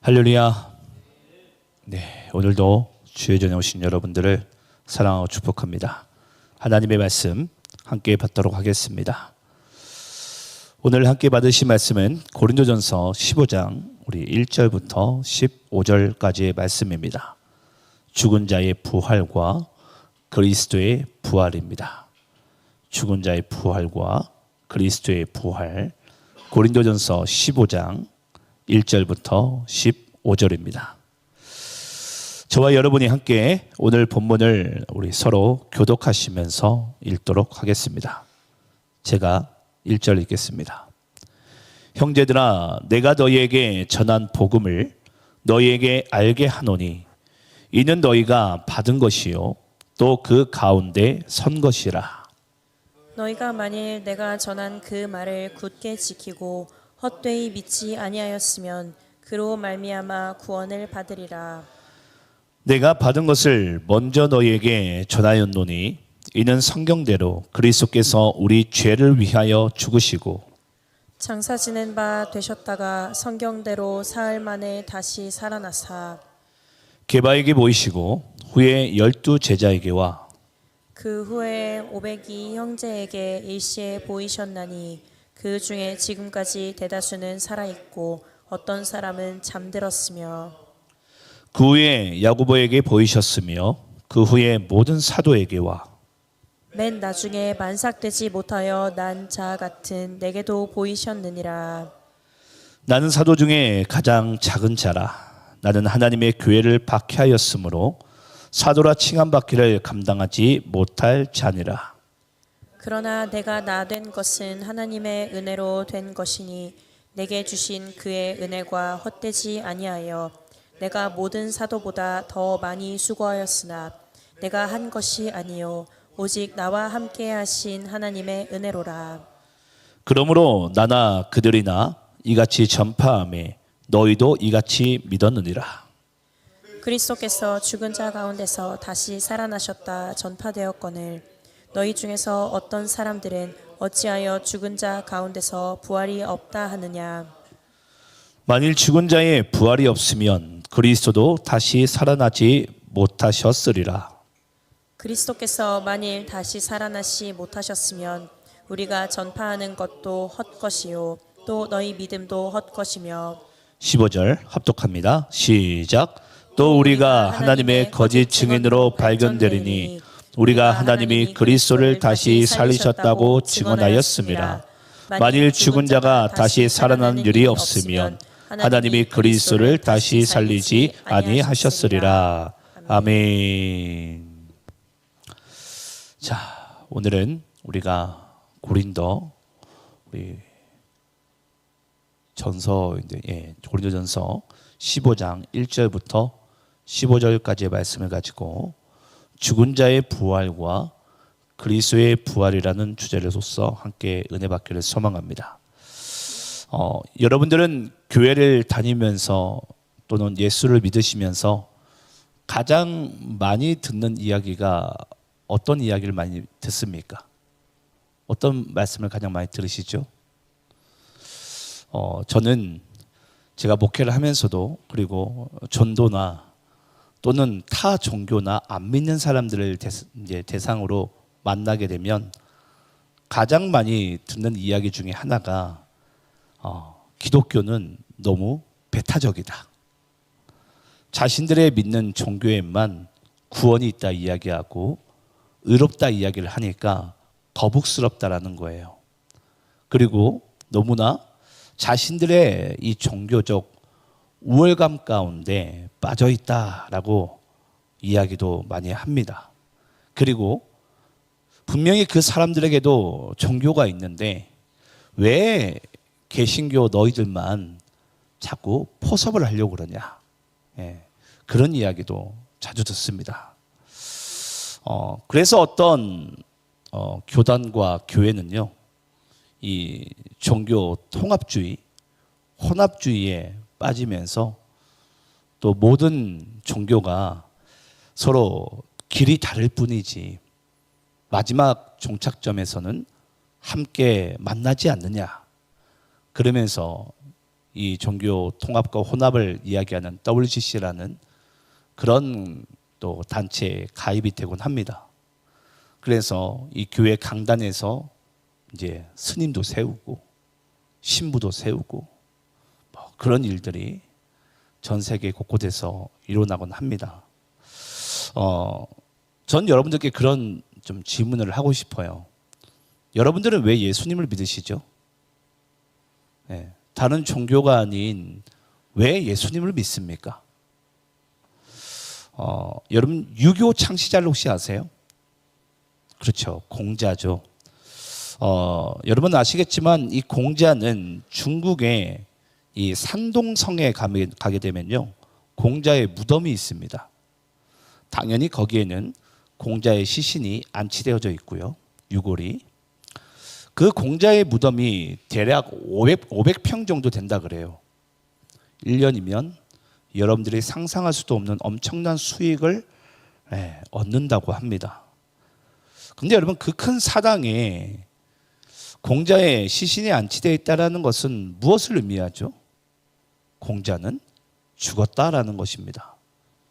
할렐루야. 네, 오늘도 주의 전에 오신 여러분들을 사랑하고 축복합니다. 하나님의 말씀 함께 받도록 하겠습니다. 오늘 함께 받으실 말씀은 고린도전서 15장 우리 1절부터 15절까지의 말씀입니다. 죽은 자의 부활과 그리스도의 부활입니다. 죽은 자의 부활과 그리스도의 부활. 고린도전서 15장 1절부터 15절입니다. 저와 여러분이 함께 오늘 본문을 우리 서로 교독하시면서 읽도록 하겠습니다. 제가 1절 읽겠습니다. 형제들아, 내가 너희에게 전한 복음을 너희에게 알게 하노니 이는 너희가 받은 것이요 또 그 가운데 선 것이라. 너희가 만일 내가 전한 그 말을 굳게 지키고 헛되이 믿지 아니하였으면 그로 말미암아 구원을 받으리라. 내가 받은 것을 먼저 너희에게 전하였노니 이는 성경대로 그리스도께서 우리 죄를 위하여 죽으시고 장사 지낸 바 되셨다가 성경대로 사흘 만에 다시 살아나사 게바에게 보이시고 후에 12 제자에게와 그 후에 502 형제에게 일시에 보이셨나니 그 중에 지금까지 대다수는 살아있고 어떤 사람은 잠들었으며 그 후에 야고보에게 보이셨으며 그 후에 모든 사도에게와 맨 나중에 만삭되지 못하여 난 자 같은 내게도 보이셨느니라. 나는 사도 중에 가장 작은 자라. 나는 하나님의 교회를 박해하였으므로 사도라 칭함받기를 감당하지 못할 자니라. 그러나 내가 나 된 것은 하나님의 은혜로 된 것이니 내게 주신 그의 은혜가 헛되지 아니하여 내가 모든 사도보다 더 많이 수고하였으나 내가 한 것이 아니요 오직 나와 함께 하신 하나님의 은혜로라. 그러므로 나나 그들이나 이같이 전파하매 너희도 이같이 믿었느니라. 그리스도께서 죽은 자 가운데서 다시 살아나셨다 전파되었거늘 너희 중에서 어떤 사람들은 어찌하여 죽은 자 가운데서 부활이 없다 하느냐. 만일 죽은 자의 부활이 없으면 그리스도도 다시 살아나지 못하셨으리라. 그리스도께서 만일 다시 살아나시 못하셨으면 우리가 전파하는 것도 헛것이요 또 너희 믿음도 헛것이며 15절 합독합니다. 시작. 또 우리가 하나님의 거짓 증인으로 발견되리니 우리가 하나님이 그리스도를 다시 살리셨다고 증언하였습니다. 만일 죽은 자가 다시 살아나는 일이 없으면 하나님이 그리스도를 다시 살리지 아니하셨으리라. 아멘. 자, 오늘은 우리가 고린도 우리 전서인데, 고린도전서 15장 1절부터 15절까지의 말씀을 가지고 죽은 자의 부활과 그리스도의 부활이라는 주제로서 함께 은혜 받기를 소망합니다. 여러분들은 교회를 다니면서 또는 예수를 믿으시면서 가장 많이 듣는 이야기가 어떤 이야기를 많이 듣습니까? 어떤 말씀을 가장 많이 들으시죠? 저는 제가 목회를 하면서도 그리고 전도나 또는 타 종교나 안 믿는 사람들을 이제 대상으로 만나게 되면 가장 많이 듣는 이야기 중에 하나가 기독교는 너무 배타적이다. 자신들의 믿는 종교에만 구원이 있다 이야기하고 의롭다 이야기를 하니까 거북스럽다라는 거예요. 그리고 너무나 자신들의 이 종교적 우월감 가운데 빠져 있다라고 이야기도 많이 합니다. 그리고 분명히 그 사람들에게도 종교가 있는데 왜 개신교 너희들만 자꾸 포섭을 하려고 그러냐. 그런 이야기도 자주 듣습니다. 그래서 어떤 교단과 교회는요, 이 종교 통합주의, 혼합주의에 빠지면서 또 모든 종교가 서로 길이 다를 뿐이지 마지막 종착점에서는 함께 만나지 않느냐. 그러면서 이 종교 통합과 혼합을 이야기하는 WCC라는 그런 또 단체에 가입이 되곤 합니다. 그래서 이 교회 강단에서 이제 스님도 세우고 신부도 세우고 뭐 그런 일들이 전 세계 곳곳에서 일어나곤 합니다. 전 여러분들께 그런 좀 질문을 하고 싶어요. 여러분들은 왜 예수님을 믿으시죠? 네, 다른 종교가 아닌 왜 예수님을 믿습니까? 여러분 유교 창시자를 혹시 아세요? 그렇죠, 공자죠. 여러분 아시겠지만 이 공자는 중국의 이 산동성에 가게 되면요, 공자의 무덤이 있습니다. 당연히 거기에는 공자의 시신이 안치되어져 있고요, 유골이. 그 공자의 무덤이 대략 500평 정도 된다 그래요. 1년이면 여러분들이 상상할 수도 없는 엄청난 수익을 얻는다고 합니다. 근데 여러분 그 큰 사당에 공자의 시신이 안치되어 있다는 것은 무엇을 의미하죠? 공자는 죽었다라는 것입니다.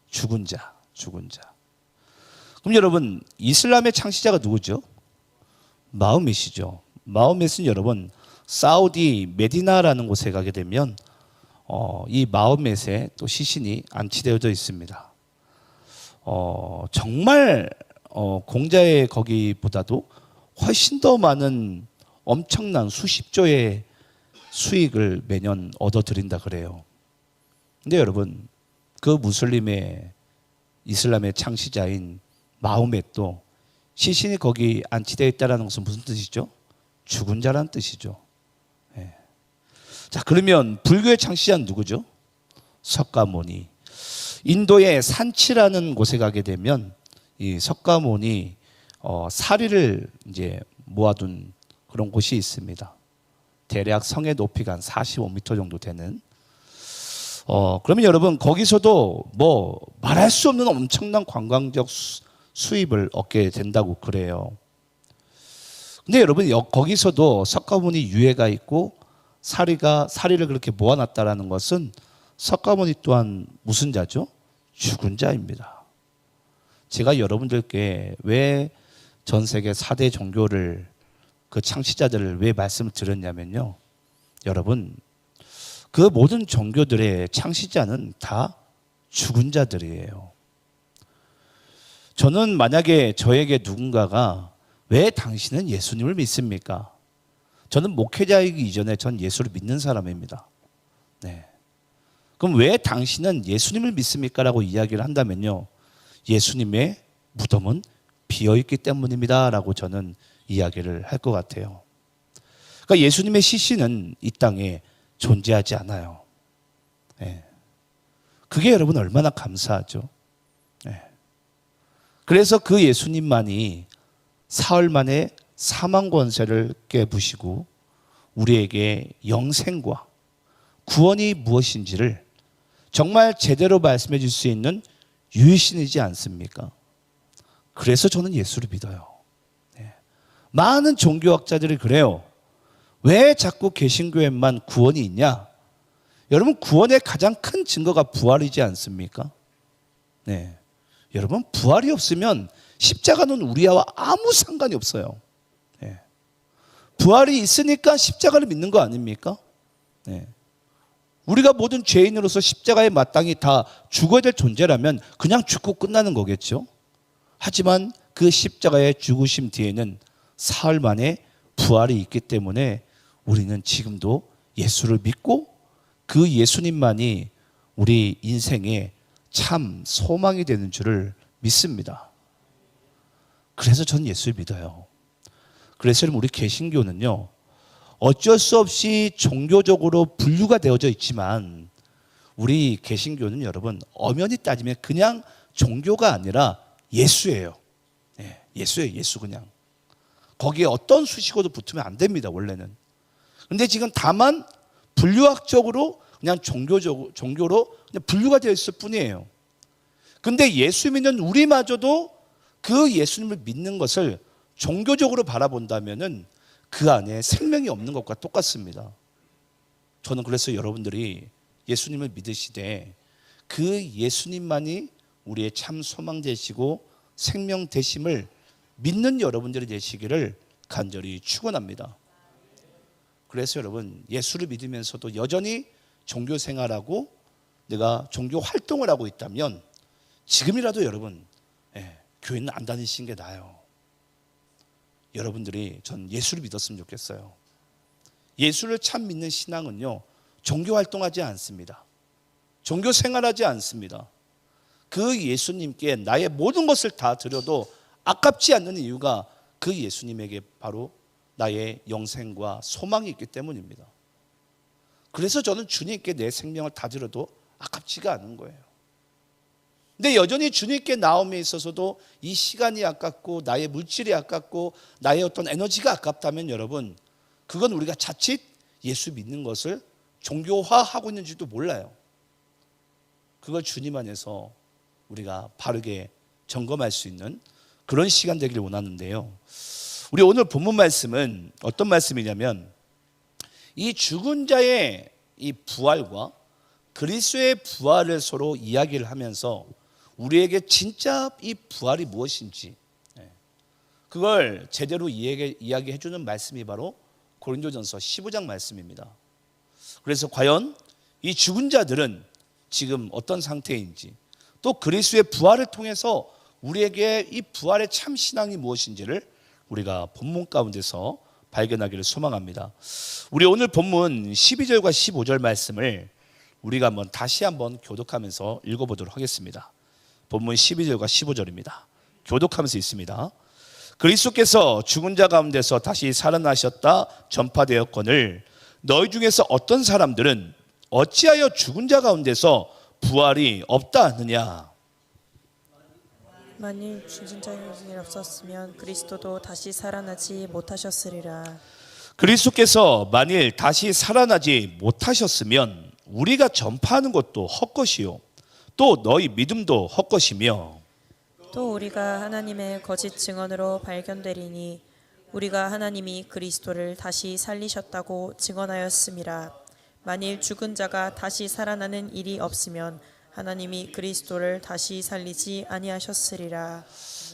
죽은 자. 그럼 여러분 이슬람의 창시자가 누구죠? 마흐мет이죠. 마흐мет은 여러분 사우디 메디나라는 곳에 가게 되면 이 마흐멧의 또 시신이 안치되어져 있습니다. 정말 공자의 거기보다도 훨씬 더 많은 엄청난 수십조의 수익을 매년 얻어들인다 그래요. 근데 여러분 그 이슬람의 창시자인 마흐멧도 시신이 거기 안치되어 있다는 것은 무슨 뜻이죠? 죽은 자라는 뜻이죠. 예. 자, 그러면 불교의 창시자는 누구죠? 석가모니. 인도의 산치라는 곳에 가게 되면 이 석가모니 사리를 이제 모아둔 그런 곳이 있습니다. 대략 성의 높이가 한 45m 정도 되는. 그러면 여러분 거기서도 뭐 말할 수 없는 엄청난 관광적 수입을 얻게 된다고 그래요. 근데 여러분 거기서도 석가모니 유해가 있고 사리를 그렇게 모아놨다라는 것은 석가모니 또한 무슨 자죠? 죽은 자입니다. 제가 여러분들께 왜 전 세계 4대 종교를 그 창시자들을 왜 말씀을 드렸냐면요, 여러분 그 모든 종교들의 창시자는 다 죽은 자들이에요. 저는 만약에 저에게 누군가가 왜 당신은 예수님을 믿습니까? 저는 목회자이기 이전에 전 예수를 믿는 사람입니다. 네. 그럼 왜 당신은 예수님을 믿습니까? 라고 이야기를 한다면요, 예수님의 무덤은 비어있기 때문입니다 라고 저는 이야기를 할 것 같아요. 그러니까 예수님의 시신은 이 땅에 존재하지 않아요. 네. 그게 여러분 얼마나 감사하죠. 네. 그래서 그 예수님만이 사흘 만에 사망 권세를 깨부시고 우리에게 영생과 구원이 무엇인지를 정말 제대로 말씀해 줄 수 있는 유일신이지 않습니까? 그래서 저는 예수를 믿어요. 네. 많은 종교학자들이 그래요. 왜 자꾸 개신교에만 구원이 있냐? 여러분 구원의 가장 큰 증거가 부활이지 않습니까? 네. 여러분 부활이 없으면 십자가는 우리와 아무 상관이 없어요. 네. 부활이 있으니까 십자가를 믿는 거 아닙니까? 네. 우리가 모든 죄인으로서 십자가에 마땅히 다 죽어야 될 존재라면 그냥 죽고 끝나는 거겠죠. 하지만 그 십자가의 죽으심 뒤에는 사흘 만에 부활이 있기 때문에 우리는 지금도 예수를 믿고 그 예수님만이 우리 인생의 참 소망이 되는 줄을 믿습니다. 그래서 전 예수를 믿어요. 그래서 우리 개신교는요, 어쩔 수 없이 종교적으로 분류가 되어져 있지만 우리 개신교는 여러분 엄연히 따지면 그냥 종교가 아니라 예수예요. 네, 예수예요. 예수 그냥. 거기에 어떤 수식어도 붙으면 안 됩니다. 원래는. 근데 지금 다만 분류학적으로 그냥 종교로 그냥 분류가 되어 있을 뿐이에요. 근데 예수 믿는 우리마저도 그 예수님을 믿는 것을 종교적으로 바라본다면은 그 안에 생명이 없는 것과 똑같습니다. 저는 그래서 여러분들이 예수님을 믿으시되 그 예수님만이 우리의 참 소망 되시고 생명 되심을 믿는 여러분들이 되시기를 간절히 축원합니다. 그래서 여러분, 예수를 믿으면서도 여전히 종교 생활하고 내가 종교 활동을 하고 있다면 지금이라도 여러분, 교회는 안 다니시는 게 나아요. 여러분들이 전 예수를 믿었으면 좋겠어요. 예수를 참 믿는 신앙은요, 종교 활동하지 않습니다. 종교 생활하지 않습니다. 그 예수님께 나의 모든 것을 다 드려도 아깝지 않는 이유가 그 예수님에게 바로 나의 영생과 소망이 있기 때문입니다. 그래서 저는 주님께 내 생명을 다 드려도 아깝지가 않은 거예요. 근데 여전히 주님께 나옴에 있어서도 이 시간이 아깝고 나의 물질이 아깝고 나의 어떤 에너지가 아깝다면 여러분, 그건 우리가 자칫 예수 믿는 것을 종교화하고 있는지도 몰라요. 그걸 주님 안에서 우리가 바르게 점검할 수 있는 그런 시간 되기를 원하는데요. 우리 오늘 본문 말씀은 어떤 말씀이냐면 이 죽은 자의 이 부활과 그리스도의 부활을 서로 이야기를 하면서 우리에게 진짜 이 부활이 무엇인지 그걸 제대로 이야기해 주는 말씀이 바로 고린도전서 15장 말씀입니다. 그래서 과연 이 죽은 자들은 지금 어떤 상태인지, 또 그리스도의 부활을 통해서 우리에게 이 부활의 참 신앙이 무엇인지를 우리가 본문 가운데서 발견하기를 소망합니다. 우리 오늘 본문 12절과 15절 말씀을 우리가 다시 한번 교독하면서 읽어보도록 하겠습니다. 본문 12절과 15절입니다. 교독하면서 있습니다. 그리스도께서 죽은 자 가운데서 다시 살아나셨다 전파되었거늘 너희 중에서 어떤 사람들은 어찌하여 죽은 자 가운데서 부활이 없다 하느냐. 만일 죽은 자의 일이 없었으면 그리스도도 다시 살아나지 못하셨으리라. 그리스도께서 만일 다시 살아나지 못하셨으면 우리가 전파하는 것도 헛것이요 또 너희 믿음도 헛것이며 또 우리가 하나님의 거짓 증언으로 발견되리니 우리가 하나님이 그리스도를 다시 살리셨다고 증언하였음이라. 만일 죽은 자가 다시 살아나는 일이 없으면 하나님이 그리스도를 다시 살리지 아니하셨으리라.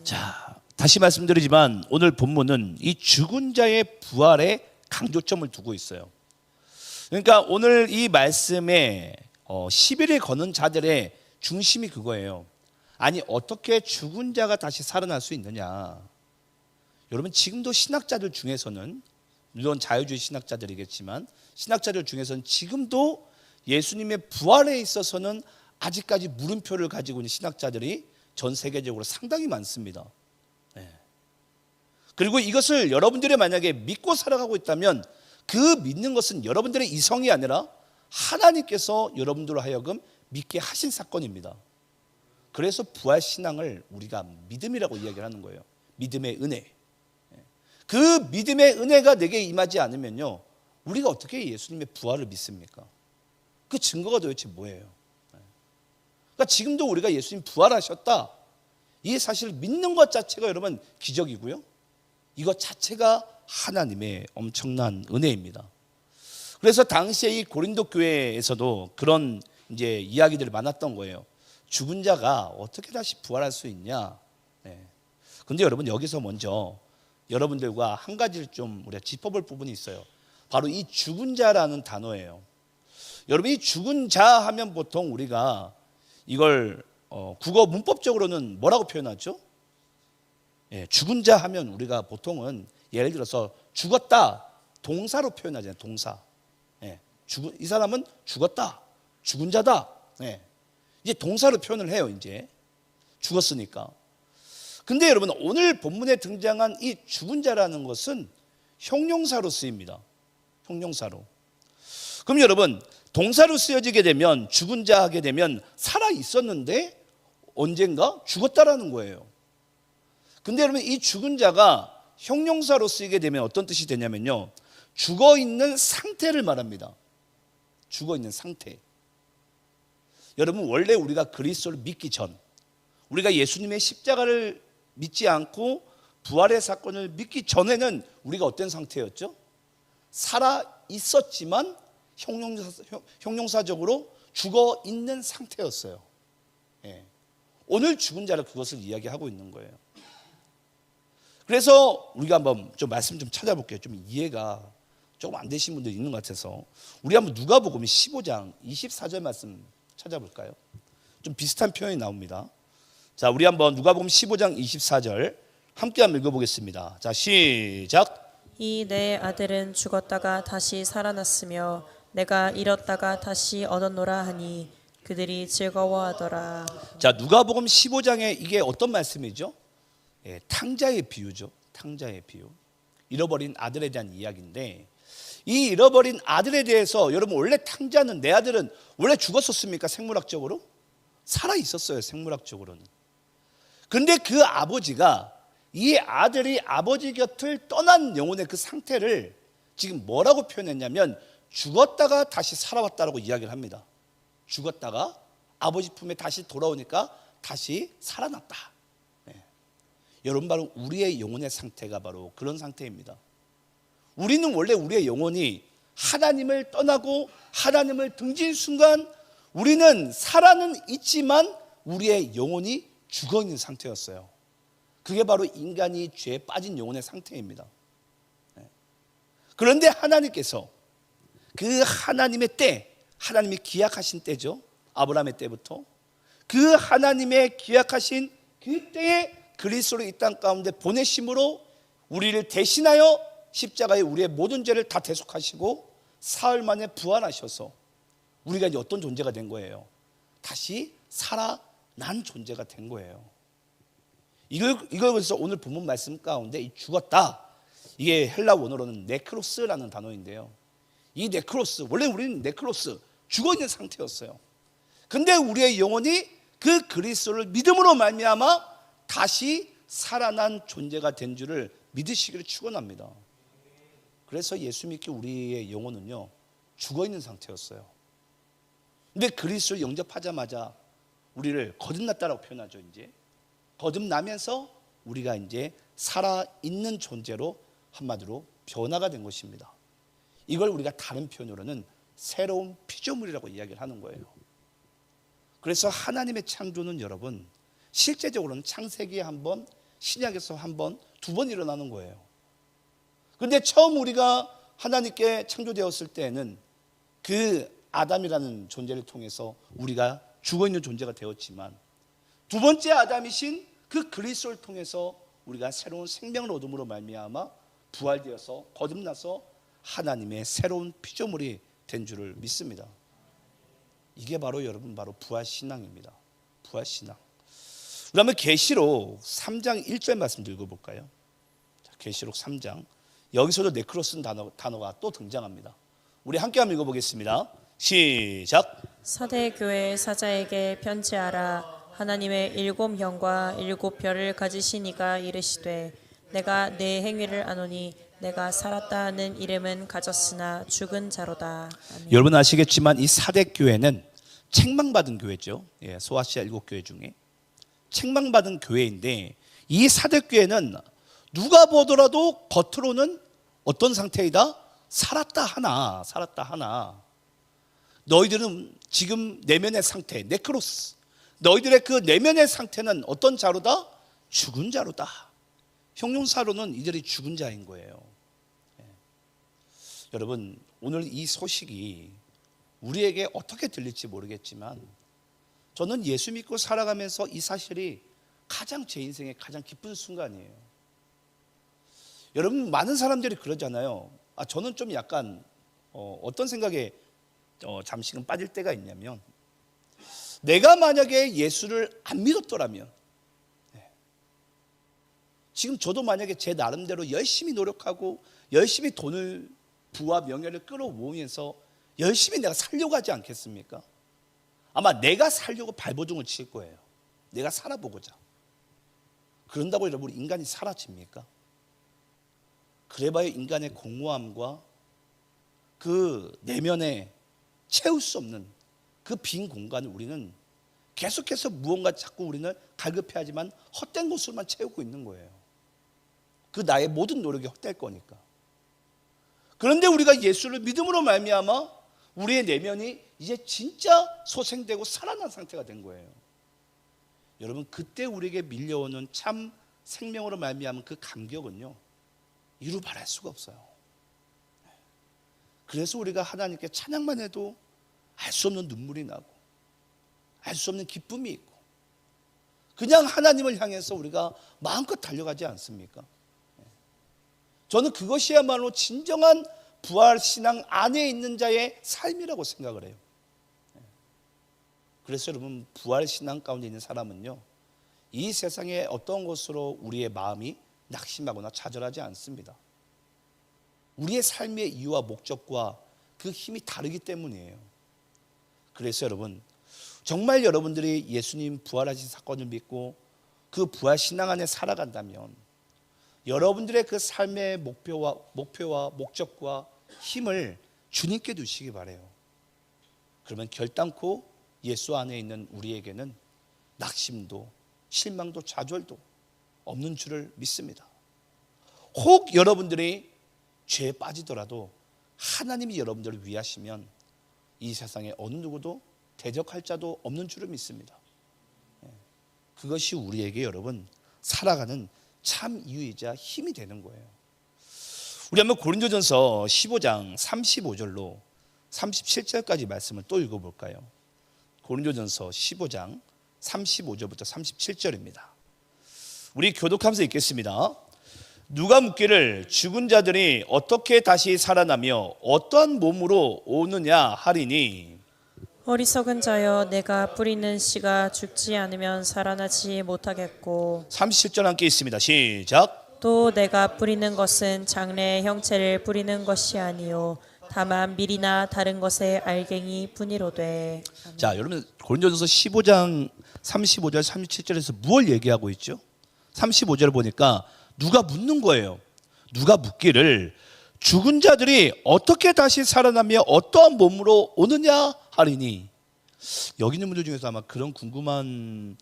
자, 다시 말씀드리지만 오늘 본문은 이 죽은 자의 부활에 강조점을 두고 있어요. 그러니까 오늘 이 말씀에 시비를 거는 자들의 중심이 그거예요. 아니 어떻게 죽은 자가 다시 살아날 수 있느냐. 여러분 지금도 신학자들 중에서는 물론 자유주의 신학자들이겠지만 신학자들 중에서는 지금도 예수님의 부활에 있어서는 아직까지 물음표를 가지고 있는 신학자들이 전 세계적으로 상당히 많습니다. 그리고 이것을 여러분들이 만약에 믿고 살아가고 있다면 그 믿는 것은 여러분들의 이성이 아니라 하나님께서 여러분들로 하여금 믿게 하신 사건입니다. 그래서 부활신앙을 우리가 믿음이라고 이야기를 하는 거예요. 믿음의 은혜. 그 믿음의 은혜가 내게 임하지 않으면요 우리가 어떻게 예수님의 부활을 믿습니까? 그 증거가 도대체 뭐예요? 그러니까 지금도 우리가 예수님 부활하셨다, 이 사실을 믿는 것 자체가 여러분 기적이고요, 이것 자체가 하나님의 엄청난 은혜입니다. 그래서 당시에 이 고린도 교회에서도 그런 이제 이야기들이 많았던 거예요. 죽은 자가 어떻게 다시 부활할 수 있냐. 근데 여러분 여기서 먼저 여러분들과 한 가지를 좀 우리가 짚어볼 부분이 있어요. 바로 이 죽은 자라는 단어예요. 여러분 이 죽은 자 하면 보통 우리가 이걸 국어 문법적으로는 뭐라고 표현하죠? 죽은 자 하면 우리가 보통은 예를 들어서 죽었다 동사로 표현하잖아요. 동사. 이 사람은 죽었다, 죽은 자다. 이제 동사로 표현을 해요. 이제 죽었으니까. 근데 여러분 오늘 본문에 등장한 이 죽은 자라는 것은 형용사로 쓰입니다. 형용사로. 그럼 여러분 동사로 쓰여지게 되면 죽은 자 하게 되면 살아 있었는데 언젠가 죽었다라는 거예요. 근데 여러분 이 죽은 자가 형용사로 쓰이게 되면 어떤 뜻이 되냐면요, 죽어 있는 상태를 말합니다. 죽어 있는 상태. 여러분 원래 우리가 그리스도를 믿기 전, 우리가 예수님의 십자가를 믿지 않고 부활의 사건을 믿기 전에는 우리가 어떤 상태였죠? 살아 있었지만 형용사적으로 죽어 있는 상태였어요. 예. 오늘 죽은 자를 그것을 이야기하고 있는 거예요. 그래서 우리가 한번 좀 말씀 좀 찾아볼게요. 좀 이해가 조금 안 되신 분들이 있는 것 같아서 우리 한번 누가복음 15장 24절 말씀 찾아볼까요? 좀 비슷한 표현이 나옵니다. 자, 우리 한번 누가복음 15장 24절 함께 한번 읽어보겠습니다. 자, 시작. 이 내 아들은 죽었다가 다시 살아났으며 내가 잃었다가 다시 얻었노라 하니 그들이 즐거워하더라. 자, 누가복음 15장에 이게 어떤 말씀이죠? 예, 탕자의 비유죠. 탕자의 비유. 잃어버린 아들에 대한 이야기인데, 이 잃어버린 아들에 대해서 여러분, 원래 탕자는, 내 아들은 원래 죽었었습니까? 생물학적으로? 살아 있었어요, 생물학적으로는. 근데 그 아버지가 이 아들이 아버지 곁을 떠난 영혼의 그 상태를 지금 뭐라고 표현했냐면 죽었다가 다시 살아왔다라고 이야기를 합니다. 죽었다가 아버지 품에 다시 돌아오니까 다시 살아났다. 네. 여러분, 바로 우리의 영혼의 상태가 바로 그런 상태입니다. 우리는 원래 우리의 영혼이 하나님을 떠나고 하나님을 등진 순간 우리는 살아는 있지만 우리의 영혼이 죽어 있는 상태였어요. 그게 바로 인간이 죄에 빠진 영혼의 상태입니다. 네. 그런데 하나님께서 그 하나님의 때, 하나님이 기약하신 때죠. 아브라함의 때부터 그 하나님의 기약하신 그 때에 그리스도를 이 땅 가운데 보내심으로 우리를 대신하여 십자가에 우리의 모든 죄를 다 대속하시고 사흘 만에 부활하셔서 우리가 이제 어떤 존재가 된 거예요? 다시 살아난 존재가 된 거예요. 이걸 그래서 오늘 본문 말씀 가운데 이 죽었다, 이게 헬라 원어로는 네크로스라는 단어인데요. 이 네크로스, 원래 우리는 네크로스, 죽어 있는 상태였어요. 근데 우리의 영혼이 그 그리스도를 믿음으로 말미암아 다시 살아난 존재가 된 줄을 믿으시기를 축원합니다. 그래서 예수 믿기 우리의 영혼은요 죽어 있는 상태였어요. 근데 그리스도를 영접하자마자 우리를 거듭났다라고 표현하죠. 이제 거듭나면서 우리가 이제 살아있는 존재로 한마디로 변화가 된 것입니다. 이걸 우리가 다른 표현으로는 새로운 피조물이라고 이야기를 하는 거예요. 그래서 하나님의 창조는 여러분 실제적으로는 창세기에 한 번, 신약에서 한 번, 두 번 일어나는 거예요. 그런데 처음 우리가 하나님께 창조되었을 때는 그 아담이라는 존재를 통해서 우리가 죽어있는 존재가 되었지만 두 번째 아담이신 그 그리스도를 통해서 우리가 새로운 생명을 얻음으로 말미암아 부활되어서 거듭나서 하나님의 새로운 피조물이 된 줄을 믿습니다. 이게 바로 여러분 바로 부활신앙입니다. 부활신앙. 우리 한번 계시록 3장 1절 말씀 읽어볼까요? 계시록 3장. 여기서도 네크로스 단어가 또 등장합니다. 우리 함께 한번 읽어보겠습니다. 시작. 사대 교회 사자에게 편지하라. 하나님의 7 형과 7 별을 가지신 이가 이르시되 내가 내 행위를 아노니 내가 살았다 하는 이름은 가졌으나 죽은 자로다. 아멘. 여러분 아시겠지만 이 사대 교회는 책망받은 교회죠. 예, 소아시아 7교회 중에 책망받은 교회인데 이 사대 교회는 누가 보더라도 겉으로는 어떤 상태이다? 살았다 하나. 너희들은 지금 내면의 상태, 네크로스, 너희들의 그 내면의 상태는 어떤 자로다? 죽은 자로다. 형용사로는 이들이 죽은 자인 거예요. 예. 여러분 오늘 이 소식이 우리에게 어떻게 들릴지 모르겠지만 저는 예수 믿고 살아가면서 이 사실이 가장 제 인생의 가장 기쁜 순간이에요. 여러분 많은 사람들이 그러잖아요. 저는 좀 약간 어떤 생각에 잠시는 빠질 때가 있냐면 내가 만약에 예수를 안 믿었더라면 지금 저도 만약에 제 나름대로 열심히 노력하고 열심히 돈을 부와 명예를 끌어모으면서 열심히 내가 살려고 하지 않겠습니까? 아마 내가 살려고 발버둥을 칠 거예요. 내가 살아보고자. 그런다고 여러분 인간이 사라집니까? 그래봐야 인간의 공허함과 그 내면에 채울 수 없는 그 빈 공간을 우리는 계속해서 무언가 자꾸 우리는 갈급해하지만 헛된 것으로만 채우고 있는 거예요. 그 나의 모든 노력이 헛될 거니까. 그런데 우리가 예수를 믿음으로 말미암아 우리의 내면이 이제 진짜 소생되고 살아난 상태가 된 거예요. 여러분, 그때 우리에게 밀려오는 참 생명으로 말미암은 그 감격은요, 이루 말할 수가 없어요. 그래서 우리가 하나님께 찬양만 해도 알 수 없는 눈물이 나고 알 수 없는 기쁨이 있고, 그냥 하나님을 향해서 우리가 마음껏 달려가지 않습니까? 저는 그것이야말로 진정한 부활신앙 안에 있는 자의 삶이라고 생각을 해요. 그래서 여러분, 부활신앙 가운데 있는 사람은요, 이 세상의 어떤 것으로 우리의 마음이 낙심하거나 좌절하지 않습니다. 우리의 삶의 이유와 목적과 그 힘이 다르기 때문이에요. 그래서 여러분, 정말 여러분들이 예수님 부활하신 사건을 믿고 그 부활신앙 안에 살아간다면 여러분들의 그 삶의 목표와 목적과 힘을 주님께 두시기 바라요. 그러면 결단코 예수 안에 있는 우리에게는 낙심도 실망도 좌절도 없는 줄을 믿습니다. 혹 여러분들이 죄에 빠지더라도 하나님이 여러분들을 위하시면 이 세상에 어느 누구도 대적할 자도 없는 줄을 믿습니다. 그것이 우리에게 여러분 살아가는 참 이유이자 힘이 되는 거예요. 우리 한번 고린도전서 15장 35절로 37절까지 말씀을 또 읽어볼까요? 고린도전서 15장 35절부터 37절입니다. 우리 교독하면서 읽겠습니다. 누가 묻기를 죽은 자들이 어떻게 다시 살아나며 어떠한 몸으로 오느냐 하리니, 어리석은 자여, 내가 뿌리는 씨가 죽지 않으면 살아나지 못하겠고 37절 함께 있습니다. 시작. 또 내가 뿌리는 것은 장래의 형체를 뿌리는 것이 아니요 다만 밀이나 다른 것의 알갱이 뿐이로되. 자, 여러분, 고린도전서 15장 35절 37절에서 무엇을 얘기하고 있죠? 35절 보니까 누가 묻는 거예요. 누가 묻기를 죽은 자들이 어떻게 다시 살아나며 어떠한 몸으로 오느냐 하리니. 여기 있는 분들 중에서 아마 그런 궁금한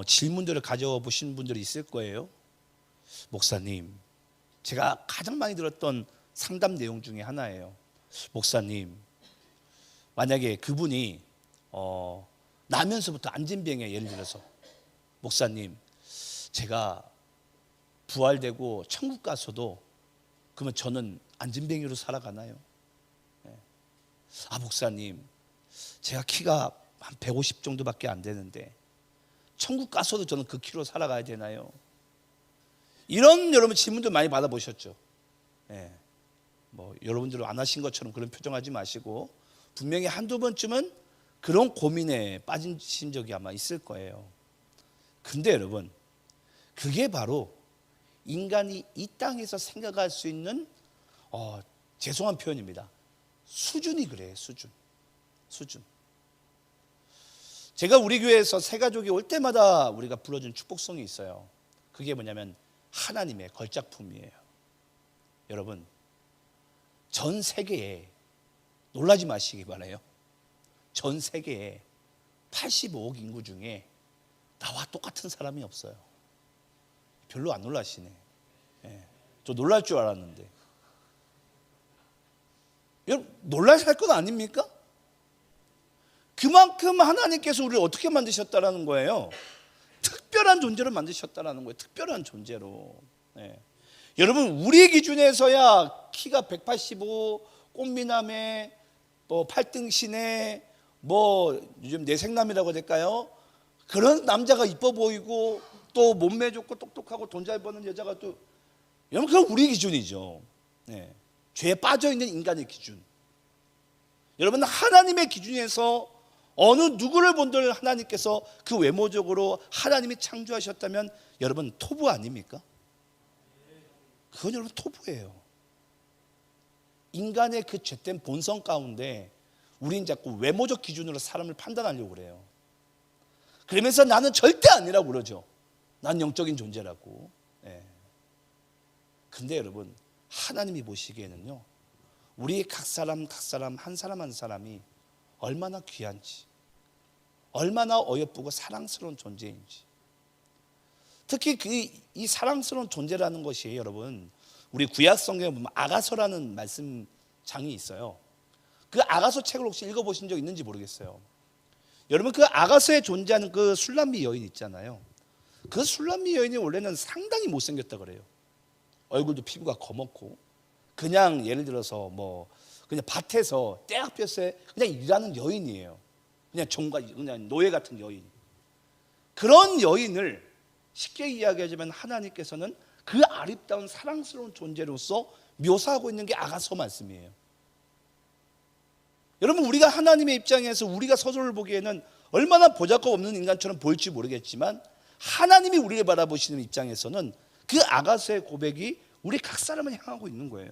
질문들을 가져보신 분들이 있을 거예요. 목사님, 제가 가장 많이 들었던 상담 내용 중에 하나예요. 목사님, 만약에 그분이 나면서부터 안진병에, 예를 들어서 목사님, 제가 부활되고 천국 가서도 그러면 저는 안진뱅이로 살아가나요? 아, 목사님, 제가 키가 한 150 정도밖에 안 되는데 천국 가서도 저는 그 키로 살아가야 되나요? 이런 여러분 질문도 많이 받아보셨죠? 뭐 여러분들은 안 하신 것처럼 그런 표정하지 마시고 분명히 한두 번쯤은 그런 고민에 빠지신 적이 아마 있을 거예요. 근데 여러분, 그게 바로 인간이 이 땅에서 생각할 수 있는 죄송한 표현입니다. 수준이 그래요. 수준. 제가 우리 교회에서 새 가족이 올 때마다 우리가 불러준 축복송이 있어요. 그게 뭐냐면 하나님의 걸작품이에요. 여러분, 전 세계에, 놀라지 마시기 바라요, 전 세계에 85억 인구 중에 나와 똑같은 사람이 없어요. 별로 안 놀라시네. 저 놀랄 줄 알았는데. 여러분, 놀라실 건 아닙니까? 그만큼 하나님께서 우리를 어떻게 만드셨다라는 거예요. 특별한 존재로 만드셨다라는 거예요. 특별한 존재로. 여러분, 우리 기준에서야 키가 185, 꽃미남에 뭐 8등신에 뭐 요즘 내생남이라고 해야 될까요? 그런 남자가 이뻐 보이고 또 몸매 좋고 똑똑하고 돈 잘 버는 여자가 또, 여러분, 그건 우리 기준이죠. 죄에 빠져 있는 인간의 기준. 여러분, 하나님의 기준에서 어느 누구를 본들 하나님께서 그 외모적으로 하나님이 창조하셨다면 여러분 토부 아닙니까? 그건 여러분 토부예요. 인간의 그 죄된 본성 가운데 우린 자꾸 외모적 기준으로 사람을 판단하려고 그래요. 그러면서 나는 절대 아니라고 그러죠. 난 영적인 존재라고. 근데 여러분, 하나님이 보시기에는요, 우리 각 사람 한 사람 한 사람이 얼마나 귀한지, 얼마나 어여쁘고 사랑스러운 존재인지. 특히 이 사랑스러운 존재라는 것이 여러분, 우리 구약 성경에 보면 아가서라는 말씀장이 있어요. 그 아가서 책을 혹시 읽어보신 적 있는지 모르겠어요. 여러분, 그 아가서에 존재하는 그 술람미 여인 있잖아요. 그 술람미 여인이 원래는 상당히 못생겼다 그래요. 얼굴도 피부가 검었고, 그냥 예를 들어서 뭐 그냥 밭에서 떼학볕에 그냥 일하는 여인이에요. 그냥 그냥 노예 같은 여인. 그런 여인을 쉽게 이야기하자면 하나님께서는 그 아름다운 사랑스러운 존재로서 묘사하고 있는 게 아가서 말씀이에요. 여러분, 우리가 하나님의 입장에서 우리가 서로를 보기에는 얼마나 보잘것없는 인간처럼 보일지 모르겠지만 하나님이 우리를 바라보시는 입장에서는 그 아가서의 고백이 우리 각 사람을 향하고 있는 거예요.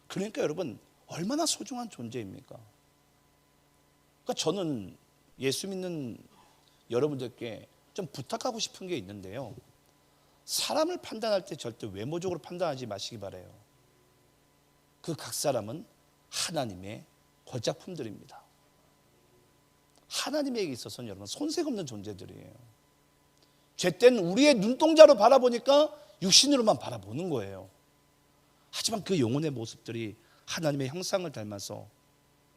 그러니까 여러분, 얼마나 소중한 존재입니까? 그러니까 저는 예수 믿는 여러분들께 좀 부탁하고 싶은 게 있는데요. 사람을 판단할 때 절대 외모적으로 판단하지 마시기 바라요. 그 각 사람은 하나님의 걸작품들입니다. 하나님에게 있어서는 여러분 손색 없는 존재들이에요. 죄된 우리의 눈동자로 바라보니까 육신으로만 바라보는 거예요. 하지만 그 영혼의 모습들이 하나님의 형상을 닮아서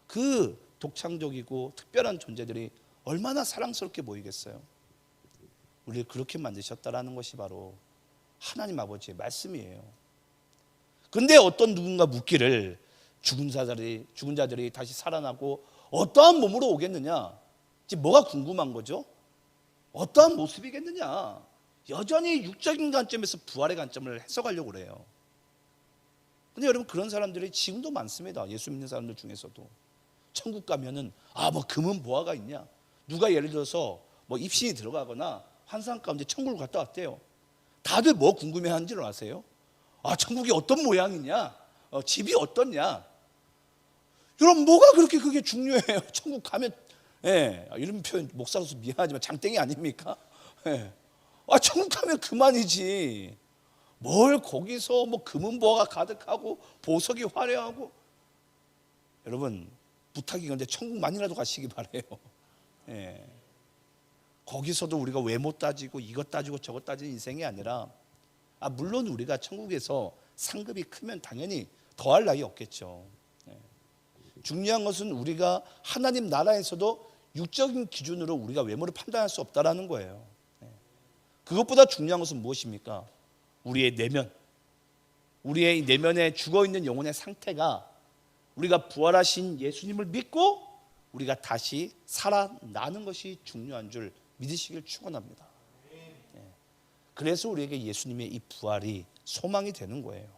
그 독창적이고 특별한 존재들이 얼마나 사랑스럽게 보이겠어요. 우리를 그렇게 만드셨다라는 것이 바로 하나님 아버지의 말씀이에요. 근데 어떤 누군가 묻기를 죽은 자들이 다시 살아나고 어떠한 몸으로 오겠느냐? 지금 뭐가 궁금한 거죠? 어떠한 모습이겠느냐? 여전히 육적인 관점에서 부활의 관점을 해석하려고 그래요. 근데 여러분, 그런 사람들이 지금도 많습니다. 예수 믿는 사람들 중에서도. 천국 가면은 뭐 금은 보화가 있냐? 누가 예를 들어서 뭐 입신이 들어가거나 환상 가운데 천국을 갔다 왔대요. 다들 뭐 궁금해하는 줄 아세요? 천국이 어떤 모양이냐? 집이 어떻냐? 여러분, 뭐가 그렇게 그게 중요해요? 천국 가면, 이런 표현 목사로서 미안하지만 장땡이 아닙니까? 천국 가면 그만이지. 뭘 거기서 뭐 금은 보화가 가득하고 보석이 화려하고. 여러분, 부탁이 그런데 천국만이라도 가시기 바래요. 거기서도 우리가 외모 따지고 이것 따지고 저것 따지는 인생이 아니라, 물론 우리가 천국에서 상급이 크면 당연히 더할 나위 없겠죠. 중요한 것은 우리가 하나님 나라에서도 육적인 기준으로 우리가 외모를 판단할 수 없다라는 거예요. 그것보다 중요한 것은 무엇입니까? 우리의 내면, 우리의 내면에 죽어있는 영혼의 상태가 우리가 부활하신 예수님을 믿고 우리가 다시 살아나는 것이 중요한 줄 믿으시길 축원합니다. 그래서 우리에게 예수님의 이 부활이 소망이 되는 거예요.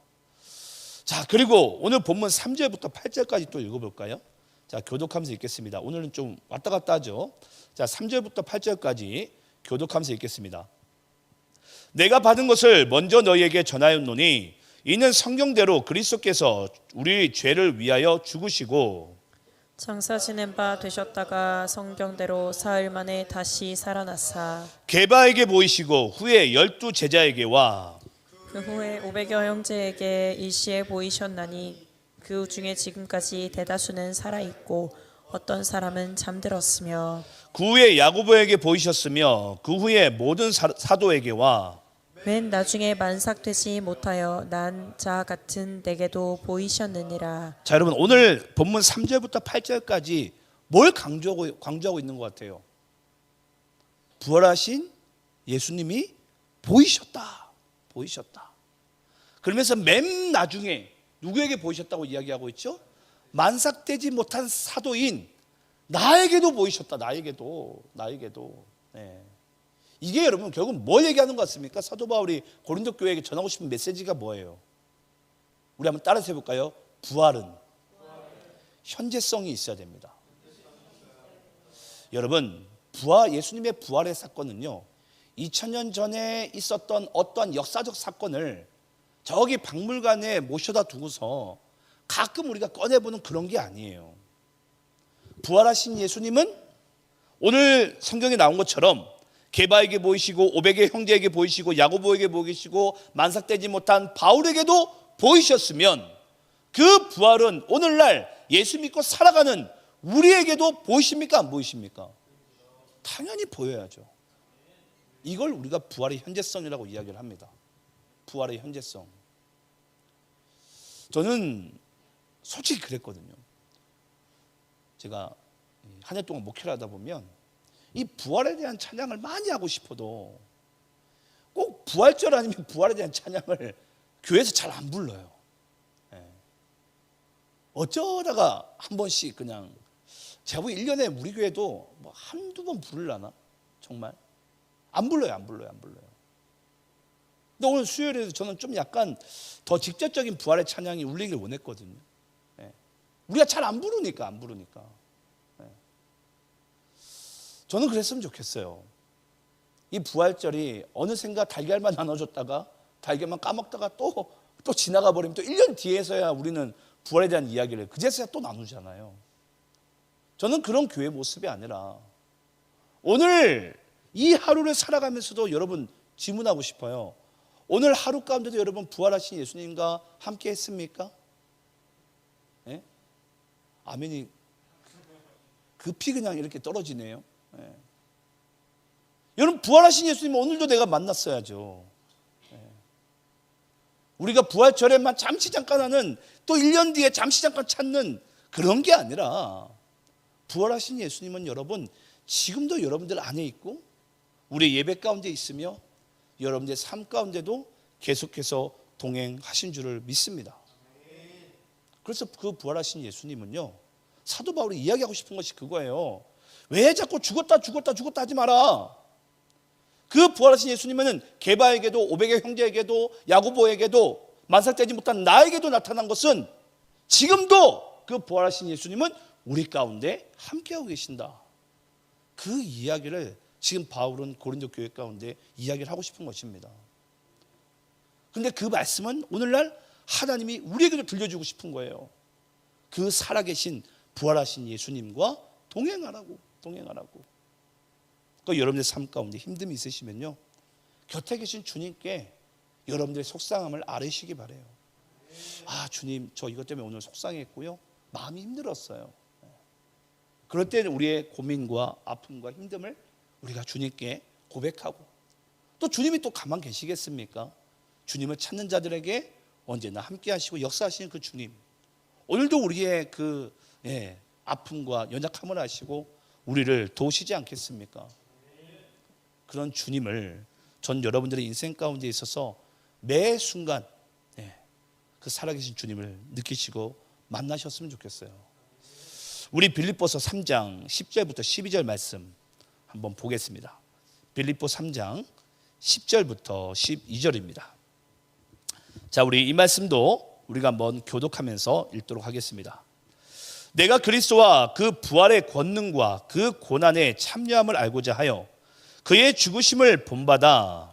자, 그리고 오늘 본문 3절부터 8절까지 또 읽어볼까요? 자, 교독하면서 읽겠습니다. 오늘은 좀 왔다 갔다 하죠. 자, 3절부터 8절까지 교독하면서 읽겠습니다. 내가 받은 것을 먼저 너희에게 전하였노니 이는 성경대로 그리스도께서 우리 죄를 위하여 죽으시고 장사 지낸 바 되셨다가 성경대로 사흘 만에 다시 살아나사 게바에게 보이시고 후에 12 제자에게와 그 후에 500여 형제에게 일시에 보이셨나니 그 중에 지금까지 대다수는 살아있고 어떤 사람은 잠들었으며 그 후에 야고보에게 보이셨으며 그 후에 모든 사도에게와 맨 나중에 만삭되지 못하여 난 자 같은 내게도 보이셨느니라. 자, 여러분, 오늘 본문 3절부터 8절까지 뭘 강조하고 있는 것 같아요? 부활하신 예수님이 보이셨다. 그러면서 맨 나중에 누구에게 보이셨다고 이야기하고 있죠? 만삭되지 못한 사도인 나에게도 보이셨다. 나에게도. 이게 여러분 결국 뭘 얘기하는 것 같습니까? 사도 바울이 고린도 교회에게 전하고 싶은 메시지가 뭐예요? 우리 한번 따라서 해볼까요? 부활은 현재성이 있어야 됩니다. 여러분, 예수님의 부활의 사건은요, 2000년 전에 있었던 어떠한 역사적 사건을 저기 박물관에 모셔다 두고서 가끔 우리가 꺼내보는 그런 게 아니에요. 부활하신 예수님은 오늘 성경에 나온 것처럼 게바에게 보이시고 500의 형제에게 보이시고 야고보에게 보이시고 만삭되지 못한 바울에게도 보이셨으면 그 부활은 오늘날 예수 믿고 살아가는 우리에게도 보이십니까? 안 보이십니까? 당연히 보여야죠. 이걸 우리가 부활의 현재성이라고 이야기를 합니다. 부활의 현재성. 저는 솔직히 그랬거든요. 제가 한 해 동안 목회를 하다 보면 이 부활에 대한 찬양을 많이 하고 싶어도 꼭 부활절 아니면 부활에 대한 찬양을 교회에서 잘 안 불러요. 어쩌다가 한 번씩 그냥 제가 보기 1년에 우리 교회도 뭐 한두 번 부르려나? 정말 안 불러요. 근데 오늘 수요일에도 저는 좀 약간 더 직접적인 부활의 찬양이 울리길 원했거든요. 우리가 잘 안 부르니까. 저는 그랬으면 좋겠어요. 이 부활절이 어느샌가 달걀만 나눠줬다가 달걀만 까먹다가 또 지나가 버리면 또 1년 뒤에서야 우리는 부활에 대한 이야기를 그제서야 또 나누잖아요. 저는 그런 교회 모습이 아니라 오늘 이 하루를 살아가면서도 여러분 질문하고 싶어요. 오늘 하루 가운데도 여러분 부활하신 예수님과 함께 했습니까? 예? 아멘이 급히 그냥 이렇게 떨어지네요. 예. 여러분 부활하신 예수님 오늘도 내가 만났어야죠. 예. 우리가 부활절에만 잠시 잠깐 하는 또 1년 뒤에 잠시 잠깐 찾는 그런 게 아니라 부활하신 예수님은 여러분 지금도 여러분들 안에 있고 우리 예배 가운데 있으며 여러분들의 삶 가운데도 계속해서 동행하신 줄을 믿습니다. 그래서 그 부활하신 예수님은요, 사도 바울이 이야기하고 싶은 것이 그거예요. 왜 자꾸 죽었다 하지 마라. 그 부활하신 예수님은 게바에게도 오백의 형제에게도 야고보에게도 만삭되지 못한 나에게도 나타난 것은 지금도 그 부활하신 예수님은 우리 가운데 함께하고 계신다. 그 이야기를 지금 바울은 고린도 교회 가운데 이야기를 하고 싶은 것입니다. 그런데 그 말씀은 오늘날 하나님이 우리에게도 들려주고 싶은 거예요. 그 살아계신 부활하신 예수님과 동행하라고. 또 여러분의 삶 가운데 힘듦이 있으시면요, 곁에 계신 주님께 여러분들의 속상함을 아뢰시기 바래요. 아 주님, 저 이것 때문에 오늘 속상했고요, 마음이 힘들었어요. 그럴 때는 우리의 고민과 아픔과 힘듦을 우리가 주님께 고백하고, 또 주님이 또 가만 계시겠습니까? 주님을 찾는 자들에게 언제나 함께 하시고 역사하시는 그 주님, 오늘도 우리의 그 아픔과 연약함을 아시고 우리를 도우시지 않겠습니까? 그런 주님을 전 여러분들의 인생 가운데 있어서 매 순간 그 살아계신 주님을 느끼시고 만나셨으면 좋겠어요. 우리 빌립보서 3장 10절부터 12절 말씀 한번 보겠습니다. 빌립보 3장 10절부터 12절입니다. 자, 우리 이 말씀도 우리가 한번 교독하면서 읽도록 하겠습니다. 내가 그리스도와 그 부활의 권능과 그 고난에 참여함을 알고자 하여 그의 죽으심을 본받아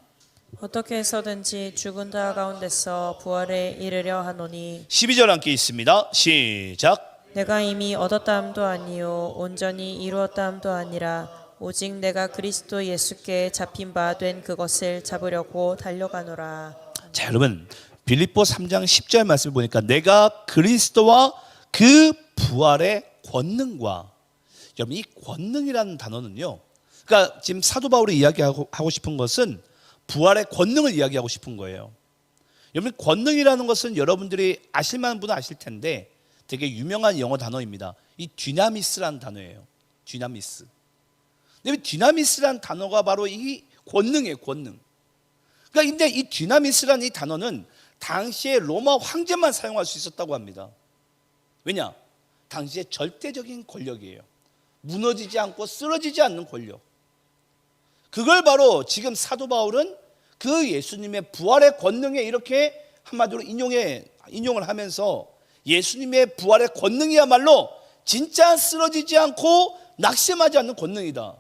어떻게 해서든지 죽은 자 가운데서 부활에 이르려 하노니 12절 함께 있습니다. 시작. 내가 이미 얻었다함도 아니요 온전히 이루었다함도 아니라 오직 내가 그리스도 예수께 잡힌 바 된 그것을 잡으려고 달려가노라. 자, 여러분 빌립보 3장 10절 말씀을 보니까 내가 그리스도와 그 부활의 권능과, 여러분 이 권능이라는 단어는요, 그러니까 지금 사도 바울이 이야기하고 싶은 것은 부활의 권능을 이야기하고 싶은 거예요. 여러분 권능이라는 것은 여러분들이 아실 만한 분은 아실 텐데 되게 유명한 영어 단어입니다. 이 디나미스라는 단어예요. 디나미스. 근데 디나미스라는 단어가 바로 이 권능이에요. 권능. 그러니까 근데 이 디나미스라는 이 단어는 당시에 로마 황제만 사용할 수 있었다고 합니다. 왜냐? 당시에 절대적인 권력이에요. 무너지지 않고 쓰러지지 않는 권력. 그걸 바로 지금 사도 바울은 그 예수님의 부활의 권능에 이렇게 한마디로 인용을 하면서 예수님의 부활의 권능이야말로 진짜 쓰러지지 않고 낙심하지 않는 권능이다.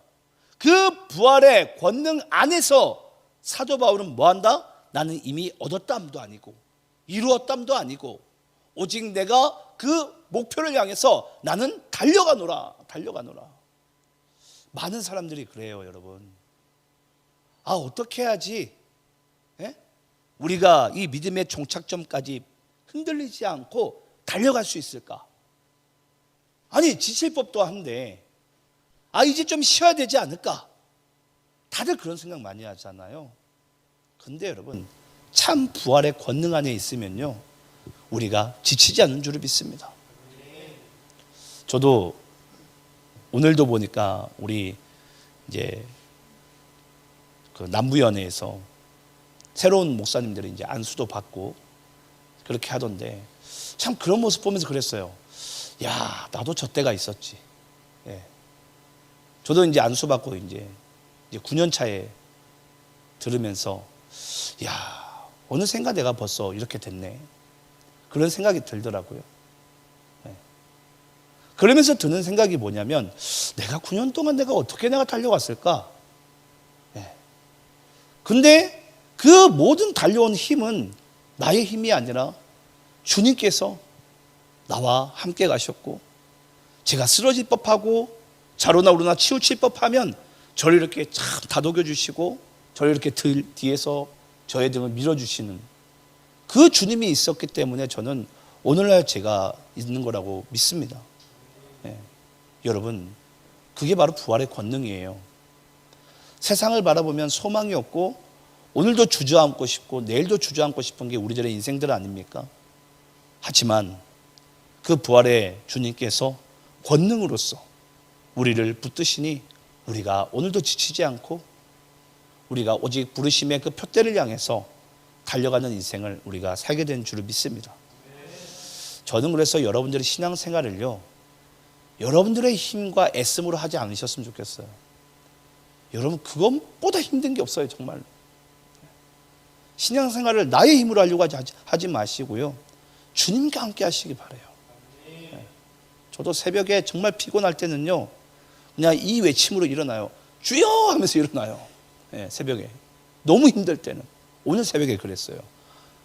그 부활의 권능 안에서 사도 바울은 뭐한다? 나는 이미 얻었담도 아니고 이루었담도 아니고 오직 내가 그 목표를 향해서 나는 달려가노라. 많은 사람들이 그래요, 여러분. 아, 어떻게 해야지 우리가 이 믿음의 종착점까지 흔들리지 않고 달려갈 수 있을까? 아니, 지칠 법도 한데 이제 좀 쉬어야 되지 않을까? 다들 그런 생각 많이 하잖아요. 근데 여러분, 참 부활의 권능 안에 있으면요, 우리가 지치지 않는 줄을 믿습니다. 저도 오늘도 보니까 우리 이제 그 남부연회에서 새로운 목사님들이 이제 안수도 받고 그렇게 하던데 참 그런 모습 보면서 그랬어요. 야, 나도 저 때가 있었지. 예. 저도 이제 안수 받고 이제 9년 차에 들으면서 야, 어느샌가 내가 벌써 이렇게 됐네. 그런 생각이 들더라고요. 예. 그러면서 드는 생각이 뭐냐면 내가 9년 동안 내가 어떻게 달려왔을까? 예. 근데 그 모든 달려온 힘은 나의 힘이 아니라 주님께서 나와 함께 가셨고, 제가 쓰러질 법하고 자로나 우로나 치우칠 법하면 저를 이렇게 참 다독여 주시고 저를 이렇게 뒤에서 저의 등을 밀어주시는 그 주님이 있었기 때문에 저는 오늘날 제가 있는 거라고 믿습니다. 예. 여러분, 그게 바로 부활의 권능이에요. 세상을 바라보면 소망이 없고 오늘도 주저앉고 싶고 내일도 주저앉고 싶은 게 우리들의 인생들 아닙니까? 하지만 그 부활의 주님께서 권능으로서 우리를 붙드시니 우리가 오늘도 지치지 않고 우리가 오직 부르심의 그 표대를 향해서 달려가는 인생을 우리가 살게 된 줄을 믿습니다. 저는 그래서 여러분들의 신앙생활을요, 여러분들의 힘과 애씀으로 하지 않으셨으면 좋겠어요. 여러분, 그것보다 힘든 게 없어요. 정말 신앙생활을 나의 힘으로 하려고 하지 마시고요, 주님과 함께 하시기 바라요. 저도 새벽에 정말 피곤할 때는요, 그냥 이 외침으로 일어나요. 주여 하면서 일어나요. 새벽에 너무 힘들 때는. 오늘 새벽에 그랬어요.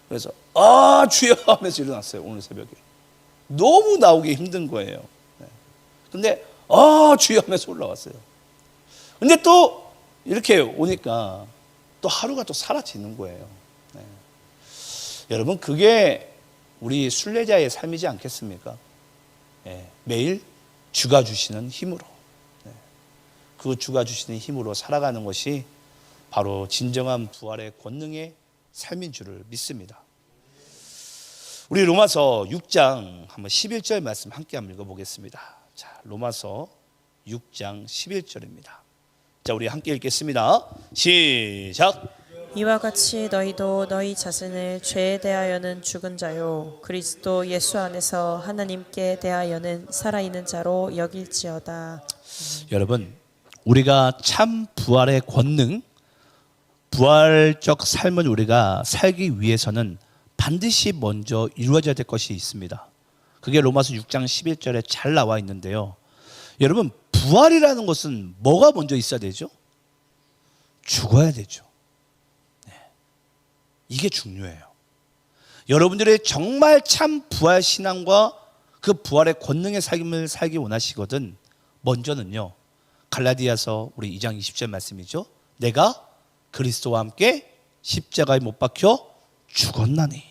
그래서 주여 하면서 일어났어요. 오늘 새벽에 너무 나오기 힘든 거예요. 근데 주여 하면서 올라왔어요. 근데 또 이렇게 오니까 또 하루가 또 사라지는 거예요. 여러분, 그게 우리 순례자의 삶이지 않겠습니까? 매일 주가 주시는 힘으로, 그 주가 주시는 힘으로 살아가는 것이 바로 진정한 부활의 권능의 삶인 줄을 믿습니다. 우리 로마서 6장 한번 11절 말씀 함께 한번 읽어보겠습니다. 자, 로마서 6장 11절입니다. 자, 우리 함께 읽겠습니다. 시작. 이와 같이 너희도 너희 자신을 죄에 대하여는 죽은 자요 그리스도 예수 안에서 하나님께 대하여는 살아있는 자로 여길지어다. 여러분, 우리가 참 부활의 권능, 부활적 삶을 우리가 살기 위해서는 반드시 먼저 이루어져야 될 것이 있습니다. 그게 로마서 6장 11절에 잘 나와 있는데요. 여러분, 부활이라는 것은 뭐가 먼저 있어야 되죠? 죽어야 되죠. 이게 중요해요. 여러분들의 정말 참 부활 신앙과 그 부활의 권능의 삶을 살기 원하시거든, 먼저는요, 갈라디아서 우리 2장 20절 말씀이죠. 내가 그리스도와 함께 십자가에 못 박혀 죽었나니.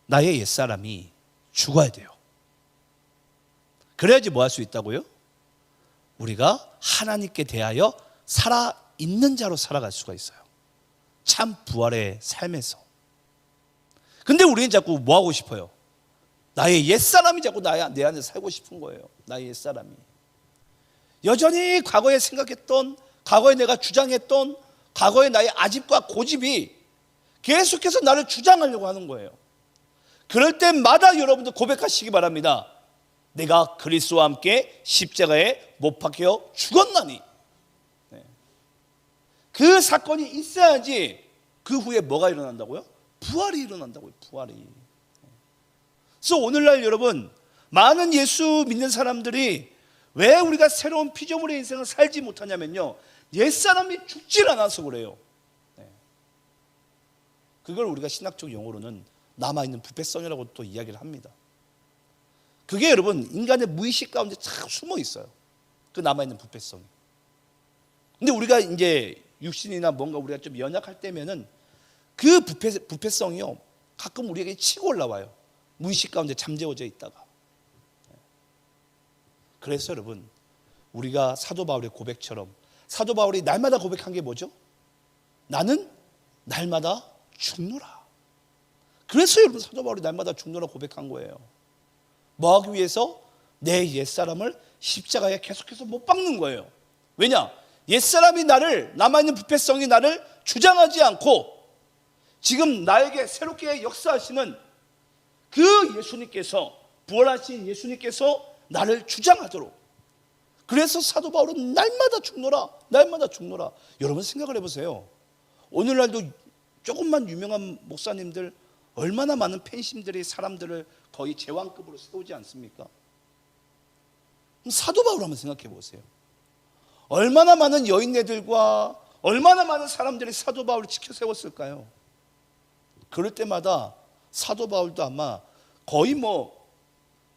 나의 옛사람이 죽어야 돼요. 그래야지 뭐 할 수 있다고요? 우리가 하나님께 대하여 살아있는 자로 살아갈 수가 있어요. 참 부활의 삶에서. 근데 우리는 자꾸 뭐 하고 싶어요? 나의 옛사람이 자꾸 내 안에 살고 싶은 거예요. 나의 옛사람이. 여전히 과거에 생각했던, 과거에 내가 주장했던, 과거의 나의 아집과 고집이 계속해서 나를 주장하려고 하는 거예요. 그럴 때마다 여러분들 고백하시기 바랍니다. 내가 그리스도와 함께 십자가에 못 박혀 죽었나니. 그 사건이 있어야지 그 후에 뭐가 일어난다고요? 부활이 일어난다고요. 부활이. 그래서 오늘날 여러분, 많은 예수 믿는 사람들이 왜 우리가 새로운 피조물의 인생을 살지 못하냐면요, 옛사람이 죽질 않아서 그래요. 그걸 우리가 신학적 용어로는 남아있는 부패성이라고 또 이야기를 합니다. 그게 여러분 인간의 무의식 가운데 참 숨어 있어요. 그 남아있는 부패성이. 근데 우리가 이제 육신이나 뭔가 우리가 좀 연약할 때면은 그 부패성이요, 가끔 우리에게 치고 올라와요. 무의식 가운데 잠재워져 있다가. 그래서 여러분, 우리가 사도 바울의 고백처럼, 사도 바울이 날마다 고백한 게 뭐죠? 나는 날마다 죽노라. 그래서 여러분, 사도 바울이 날마다 죽노라 고백한 거예요. 뭐 하기 위해서? 내 옛사람을 십자가에 계속해서 못 박는 거예요. 왜냐? 옛사람이 나를, 남아있는 부패성이 나를 주장하지 않고 지금 나에게 새롭게 역사하시는 그 예수님께서, 부활하신 예수님께서 나를 주장하도록. 그래서 사도 바울은 날마다 죽노라, 날마다 죽노라. 여러분 생각을 해보세요. 오늘날도 조금만 유명한 목사님들 얼마나 많은 팬심들이 사람들을 거의 제왕급으로 세우지 않습니까? 그럼 사도 바울 한번 생각해 보세요. 얼마나 많은 여인네들과 얼마나 많은 사람들이 사도 바울을 지켜 세웠을까요? 그럴 때마다 사도 바울도 아마 거의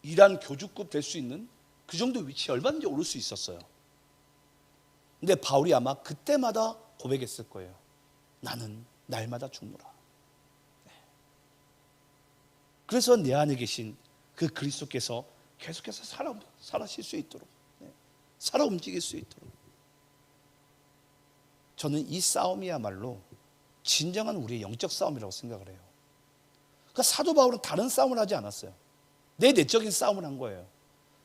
이란 교주급 될 수 있는 그 정도 위치에 얼마든지 오를 수 있었어요. 근데 바울이 아마 그때마다 고백했을 거예요. 나는 날마다 죽노라. 그래서 내 안에 계신 그 그리스도께서 계속해서 살아실 수 있도록, 살아 움직일 수 있도록. 저는 이 싸움이야말로 진정한 우리의 영적 싸움이라고 생각을 해요. 그러니까 사도 바울은 다른 싸움을 하지 않았어요. 내 내적인 싸움을 한 거예요.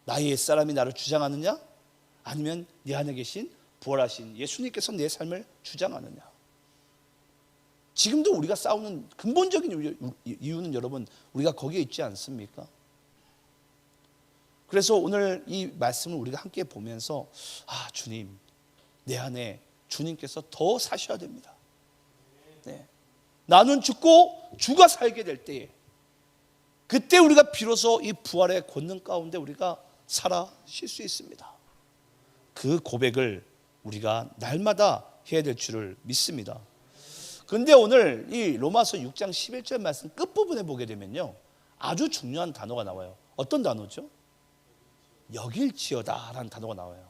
나의 옛사람이 나를 주장하느냐, 아니면 내 안에 계신 부활하신 예수님께서 내 삶을 주장하느냐. 지금도 우리가 싸우는 근본적인 이유는 여러분, 우리가 거기에 있지 않습니까? 그래서 오늘 이 말씀을 우리가 함께 보면서, 주님, 내 안에 주님께서 더 사셔야 됩니다. 네. 나는 죽고 주가 살게 될 때에, 그때 우리가 비로소 이 부활의 권능 가운데 우리가 살아 쉴 수 있습니다. 그 고백을 우리가 날마다 해야 될 줄을 믿습니다. 그런데 오늘 이 로마서 6장 11절 말씀 끝부분에 보게 되면요, 아주 중요한 단어가 나와요. 어떤 단어죠? 여길지어다라는 단어가 나와요.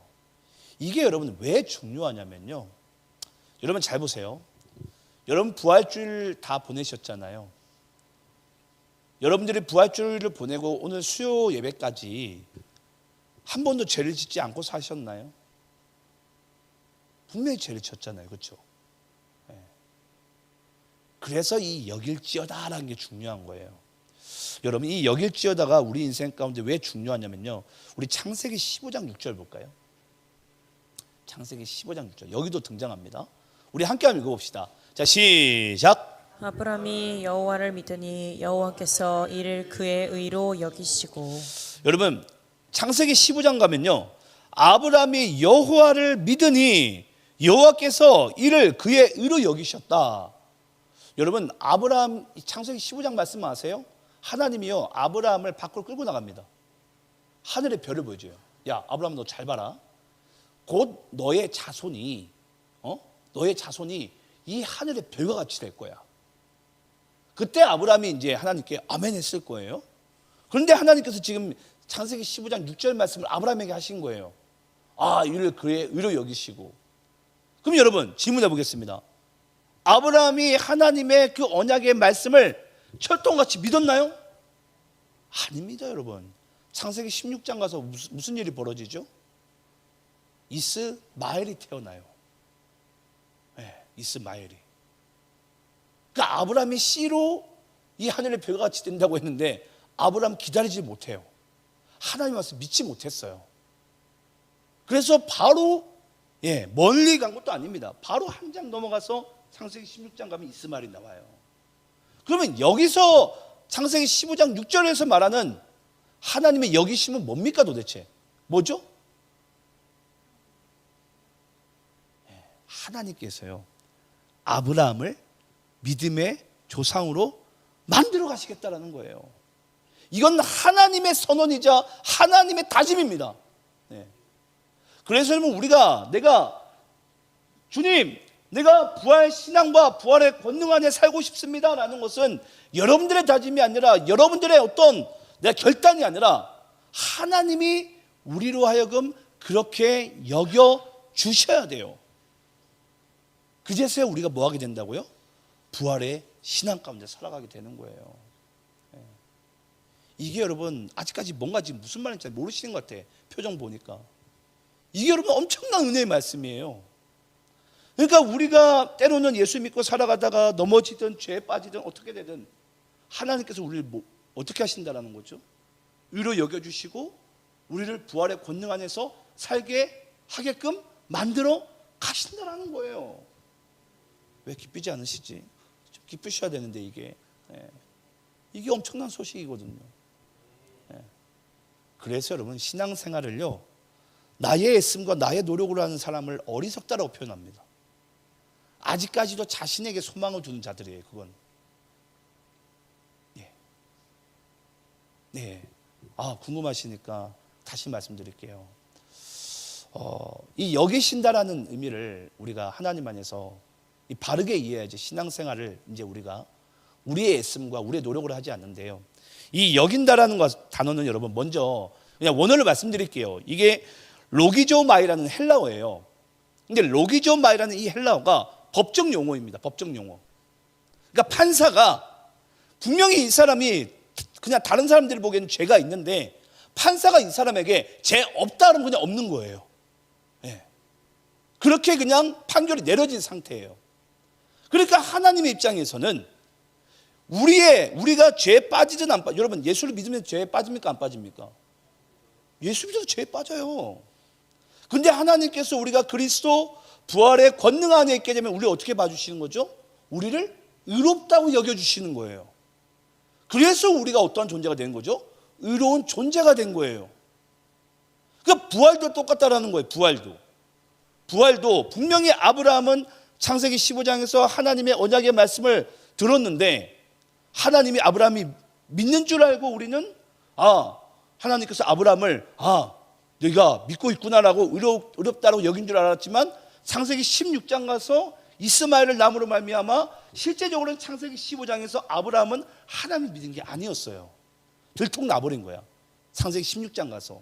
이게 여러분 왜 중요하냐면요, 여러분 잘 보세요. 여러분 부활주일 다 보내셨잖아요. 여러분들이 부활주일을 보내고 오늘 수요 예배까지 한 번도 죄를 짓지 않고 사셨나요? 분명히 죄를 졌잖아요. 그렇죠? 네. 그래서 이 여길지어다라는 게 중요한 거예요. 여러분, 이 여길지어다가 우리 인생 가운데 왜 중요하냐면요, 우리 창세기 15장 6절 볼까요? 창세기 15장 6절, 여기도 등장합니다. 우리 함께 한번 읽어봅시다. 자, 시작. 아브라함이 여호와를 믿으니 여호와께서 이를 그의 의로 여기시고. 여러분, 창세기 15장 가면요, 아브라함이 여호와를 믿으니 여호와께서 이를 그의 의로 여기셨다. 여러분, 아브라함, 창세기 15장 말씀 아세요? 하나님이요, 아브라함을 밖으로 끌고 나갑니다. 하늘의 별을 보여줘요. 야, 아브라함 너 잘 봐라. 곧 너의 자손이 이 하늘의 별과 같이 될 거야. 그때 아브라함이 이제 하나님께 아멘 했을 거예요. 그런데 하나님께서 지금 창세기 15장 6절 말씀을 아브라함에게 하신 거예요. 이를 그의 의로 여기시고. 그럼 여러분 질문해 보겠습니다. 아브라함이 하나님의 그 언약의 말씀을 철통같이 믿었나요? 아닙니다, 여러분. 창세기 16장 가서 무슨 일이 벌어지죠? 이스마엘이 태어나요. 네, 이스마엘이. 그러니까 아브라함이 씨로 이 하늘의 별과 같이 된다고 했는데 아브라함 기다리지 못해요. 하나님 와서 믿지 못했어요. 그래서 바로 멀리 간 것도 아닙니다. 바로 한 장 넘어가서 창세기 16장 가면 이스마엘이 나와요. 그러면 여기서 창세기 15장 6절에서 말하는 하나님의 여기심은 뭡니까 도대체? 뭐죠? 하나님께서요, 아브라함을 믿음의 조상으로 만들어 가시겠다라는 거예요. 이건 하나님의 선언이자 하나님의 다짐입니다. 그래서 여러분, 주님, 내가 부활 신앙과 부활의 권능 안에 살고 싶습니다라는 것은 여러분들의 다짐이 아니라, 여러분들의 어떤 결단이 아니라 하나님이 우리로 하여금 그렇게 여겨 주셔야 돼요. 그제서야 우리가 뭐 하게 된다고요? 부활의 신앙 가운데 살아가게 되는 거예요. 이게 여러분 아직까지 뭔가 지금 무슨 말인지 잘 모르시는 것 같아. 표정 보니까. 이게 여러분 엄청난 은혜의 말씀이에요. 그러니까 우리가 때로는 예수 믿고 살아가다가 넘어지든 죄에 빠지든 어떻게 되든 하나님께서 우리를 어떻게 하신다라는 거죠? 의로 여겨주시고 우리를 부활의 권능 안에서 살게 하게끔 만들어 가신다라는 거예요. 왜 기쁘지 않으시지? 좀 기쁘셔야 되는데 이게 엄청난 소식이거든요. 그래서 여러분 신앙생활을요, 나의 애씀과 나의 노력으로 하는 사람을 어리석다라고 표현합니다. 아직까지도 자신에게 소망을 두는 자들이에요. 그건 궁금하시니까 다시 말씀드릴게요. 이 여기신다라는 의미를 우리가 하나님 안에서 바르게 이해해야지 신앙생활을 이제 우리가 우리의 애씀과 우리의 노력으로 하지 않는데요. 이 여긴다라는 단어는 여러분 먼저 그냥 원어를 말씀드릴게요. 이게 로기조마이라는 헬라어예요. 근데 로기조마이라는 이 헬라어가 법적 용어입니다. 법적 용어. 그러니까 판사가 분명히 이 사람이 그냥 다른 사람들이 보기에는 죄가 있는데 판사가 이 사람에게 죄 없다 그러면 그냥 없는 거예요. 그렇게 그냥 판결이 내려진 상태예요. 그러니까 하나님의 입장에서는 우리가 죄에 빠지든 안 빠지든, 여러분 예수를 믿으면 죄에 빠집니까 안 빠집니까? 예수 믿어도 죄에 빠져요. 근데 하나님께서 우리가 그리스도 부활의 권능 안에 있게 되면 우리를 어떻게 봐주시는 거죠? 우리를 의롭다고 여겨주시는 거예요. 그래서 우리가 어떠한 존재가 된 거죠? 의로운 존재가 된 거예요. 그러니까 부활도 똑같다라는 거예요. 부활도 분명히 아브라함은 창세기 15장에서 하나님의 언약의 말씀을 들었는데 하나님이 아브라함이 믿는 줄 알고 우리는 하나님께서 아브라함을 너희가 믿고 있구나라고 의롭다라고 여긴 줄 알았지만 창세기 16장 가서 이스마엘을 나무로 말미암아 실제적으로는 창세기 15장에서 아브라함은 하나님을 믿은 게 아니었어요. 들통나버린 거야. 창세기 16장 가서.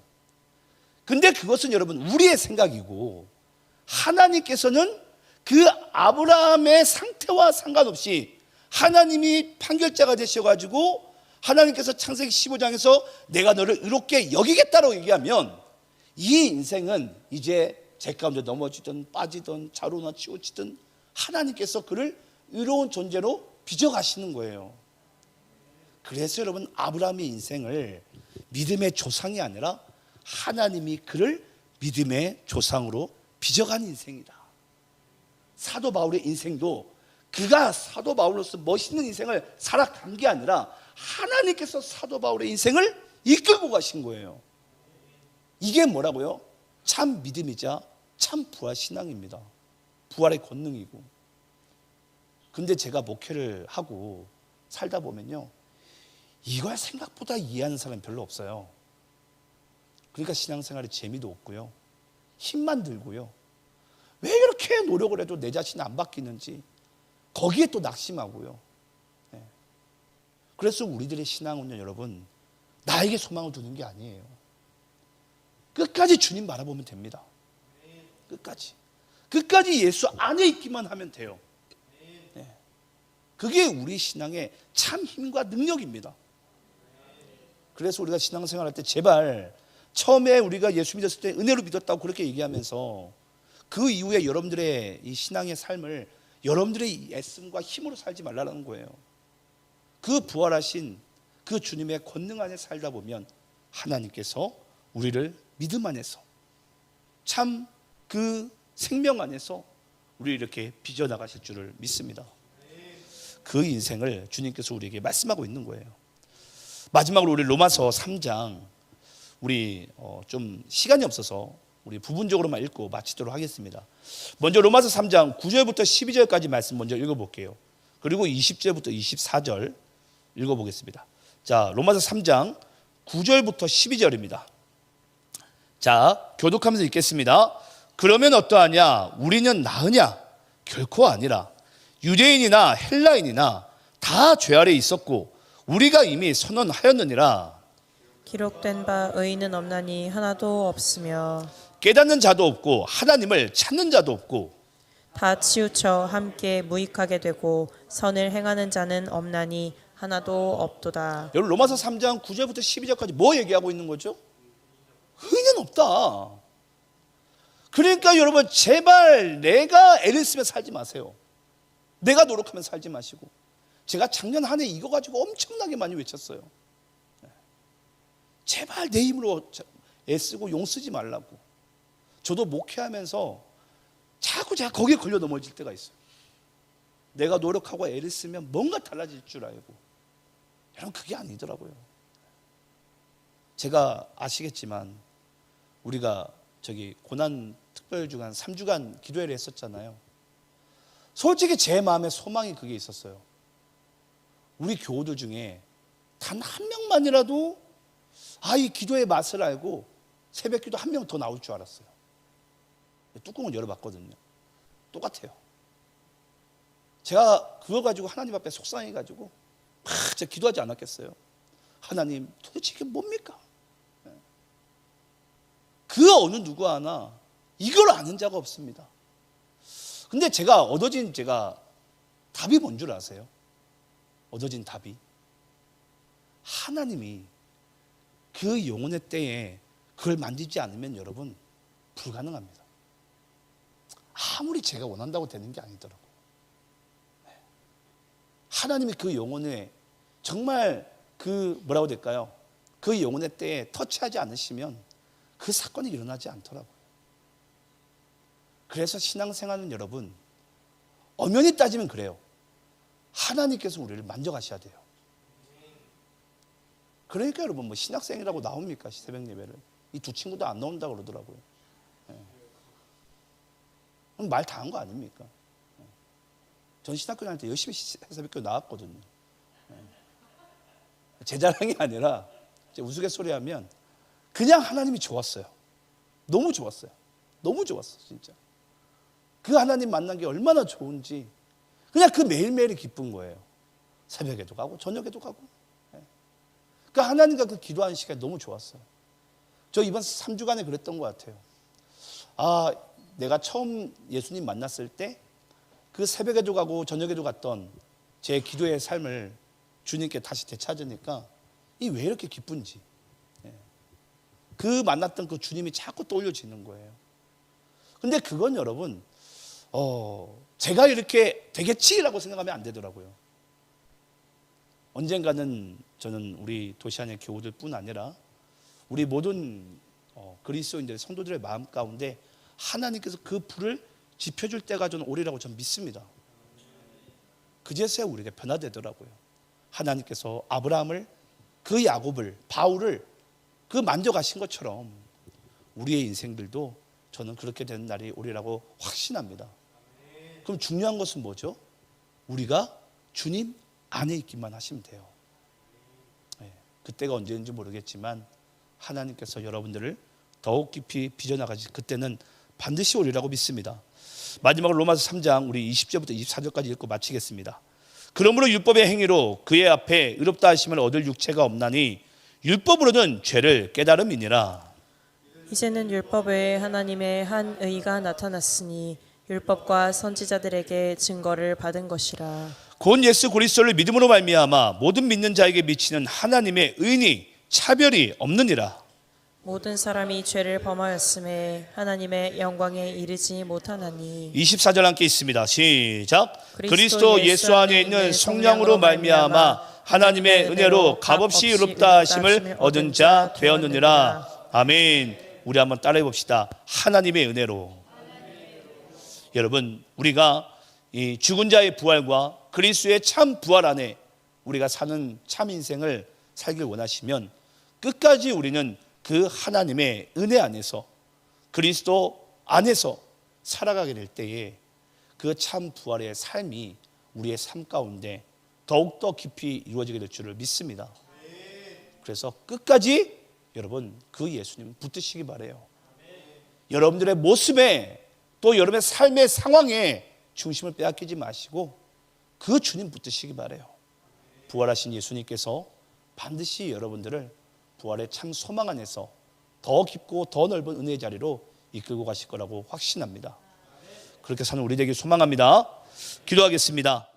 근데 그것은 여러분 우리의 생각이고 하나님께서는 그 아브라함의 상태와 상관없이 하나님이 판결자가 되셔가지고 하나님께서 창세기 15장에서 내가 너를 의롭게 여기겠다라고 얘기하면 이 인생은 이제 제 가운데 넘어지든 빠지든 자루나 치우치든 하나님께서 그를 의로운 존재로 빚어가시는 거예요. 그래서 여러분 아브라함의 인생을 믿음의 조상이 아니라 하나님이 그를 믿음의 조상으로 빚어간 인생이다. 사도 바울의 인생도 그가 사도 바울로서 멋있는 인생을 살아간 게 아니라 하나님께서 사도 바울의 인생을 이끌고 가신 거예요. 이게 뭐라고요? 참 믿음이자 참 부활 신앙입니다. 부활의 권능이고. 근데 제가 목회를 하고 살다 보면요, 이걸 생각보다 이해하는 사람이 별로 없어요. 그러니까 신앙생활에 재미도 없고요, 힘만 들고요, 왜 이렇게 노력을 해도 내 자신이 안 바뀌는지 거기에 또 낙심하고요. 그래서 우리들의 신앙은요, 여러분 나에게 소망을 두는 게 아니에요. 끝까지 주님 바라보면 됩니다. 끝까지 예수 안에 있기만 하면 돼요. 그게 우리 신앙의 참 힘과 능력입니다. 그래서 우리가 신앙생활 할 때 제발 처음에 우리가 예수 믿었을 때 은혜로 믿었다고 그렇게 얘기하면서 그 이후에 여러분들의 이 신앙의 삶을 여러분들의 애씀과 힘으로 살지 말라는 거예요. 그 부활하신 그 주님의 권능 안에 살다 보면 하나님께서 우리를 믿음 안에서 참 그 생명 안에서 우리를 이렇게 빚어나가실 줄을 믿습니다. 그 인생을 주님께서 우리에게 말씀하고 있는 거예요. 마지막으로 우리 로마서 3장 우리 좀 시간이 없어서 우리 부분적으로만 읽고 마치도록 하겠습니다. 먼저 로마서 3장 9절부터 12절까지 말씀 먼저 읽어볼게요. 그리고 20절부터 24절 읽어보겠습니다. 자, 로마서 3장 9절부터 12절입니다. 자, 교독하면서 읽겠습니다. 그러면 어떠하냐? 우리는 나으냐? 결코 아니라 유대인이나 헬라인이나 다 죄 아래 있었고 우리가 이미 선언하였느니라. 기록된 바 의인은 없나니 하나도 없으며 깨닫는 자도 없고 하나님을 찾는 자도 없고 다 치우쳐 함께 무익하게 되고 선을 행하는 자는 없나니 하나도 없도다. 여러분 로마서 3장 9절부터 12절까지 뭐 얘기하고 있는 거죠? 의인은 없다. 그러니까 여러분 제발 내가 애를 쓰며 살지 마세요. 내가 노력하면 살지 마시고. 제가 작년 한 해 이거 가지고 엄청나게 많이 외쳤어요. 제발 내 힘으로 애쓰고 용 쓰지 말라고. 저도 목회하면서 자꾸 제가 거기에 걸려 넘어질 때가 있어요. 내가 노력하고 애를 쓰면 뭔가 달라질 줄 알고, 여러분 그게 아니더라고요. 제가 아시겠지만 우리가 저기 고난 특별주간 3주간 기도회를 했었잖아요. 솔직히 제 마음에 소망이 그게 있었어요. 우리 교우들 중에 단 한 명만이라도 이 기도의 맛을 알고 새벽기도 한 명 더 나올 줄 알았어요. 뚜껑을 열어봤거든요. 똑같아요. 제가 그거 가지고 하나님 앞에 속상해가지고 막 제가 기도하지 않았겠어요. 하나님 도대체 이게 뭡니까? 그 어느 누구 하나 이걸 아는 자가 없습니다. 근데 제가 얻어진 답이 뭔 줄 아세요? 얻어진 답이 하나님이 그 영혼의 때에 그걸 만지지 않으면 여러분 불가능합니다. 아무리 제가 원한다고 되는 게 아니더라고요. 하나님이 그 영혼에 정말 그 뭐라고 될까요? 그 영혼의 때에 터치하지 않으시면 그 사건이 일어나지 않더라고요. 그래서 신앙생활은 여러분 엄연히 따지면 그래요. 하나님께서 우리를 만져가셔야 돼요. 그러니까 여러분 뭐 신학생이라고 나옵니까? 새벽 예배를. 이 두 친구도 안 나온다고 그러더라고요. 말 다 한 거 아닙니까? 전 신학교 다닐 때 열심히 새벽교 나왔거든요. 제 자랑이 아니라 우스갯소리하면 그냥 하나님이 좋았어요. 너무 좋았어요. 너무 좋았어 진짜. 그 하나님 만난 게 얼마나 좋은지 그냥 그 매일매일이 기쁜 거예요. 새벽에도 가고 저녁에도 가고. 그 하나님과 그 기도하는 시간이 너무 좋았어요. 저 이번 3주간에 그랬던 것 같아요. 내가 처음 예수님 만났을 때 그 새벽에도 가고 저녁에도 갔던 제 기도의 삶을 주님께 다시 되찾으니까 이 왜 이렇게 기쁜지, 그 만났던 그 주님이 자꾸 떠올려지는 거예요. 근데 그건 여러분 제가 이렇게 되겠지라고 생각하면 안 되더라고요. 언젠가는 저는 우리 도시 안의 교우들 뿐 아니라 우리 모든 그리스도인들 성도들의 마음 가운데 하나님께서 그 불을 지펴줄 때가 저는 오리라고 저는 믿습니다. 그제서야 우리가 변화되더라고요. 하나님께서 아브라함을, 그 야곱을, 바울을 그 만져가신 것처럼 우리의 인생들도 저는 그렇게 되는 날이 오리라고 확신합니다. 그럼 중요한 것은 뭐죠? 우리가 주님 안에 있기만 하시면 돼요. 그때가 언제인지 모르겠지만 하나님께서 여러분들을 더욱 깊이 빚어나가시 그때는 반드시 오리라고 믿습니다. 마지막으로 로마서 3장 우리 20절부터 24절까지 읽고 마치겠습니다. 그러므로 율법의 행위로 그의 앞에 의롭다 하심을 얻을 육체가 없나니 율법으로는 죄를 깨달음이니라. 이제는 율법 외에 하나님의 한 의가 나타났으니 율법과 선지자들에게 증거를 받은 것이라. 곧 예수 그리스도를 믿음으로 말미암아 모든 믿는 자에게 미치는 하나님의 의니 차별이 없느니라. 모든 사람이 죄를 범하였음에 하나님의 영광에 이르지 못하나니. 24절 함께 있습니다. 시작. 그리스도 예수 안에 있는 성령으로 말미암아 하나님의 은혜로 값없이 의롭다 하심을 얻은 자 되었느니라. 아멘. 우리 한번 따라해 봅시다. 하나님의 은혜로. 여러분 우리가 이 죽은 자의 부활과 그리스도의 참 부활 안에 우리가 사는 참 인생을 살길 원하시면 끝까지 우리는 그 하나님의 은혜 안에서 그리스도 안에서 살아가게 될 때에 그 참 부활의 삶이 우리의 삶 가운데 더욱더 깊이 이루어지게 될 줄을 믿습니다. 그래서 끝까지 여러분 그 예수님 붙드시기 바라요. 여러분들의 모습에 또 여러분의 삶의 상황에 중심을 빼앗기지 마시고 그 주님 붙드시기 바라요. 부활하신 예수님께서 반드시 여러분들을 부활의 참 소망 안에서 더 깊고 더 넓은 은혜의 자리로 이끌고 가실 거라고 확신합니다. 그렇게 사는 우리 되길 소망합니다. 기도하겠습니다.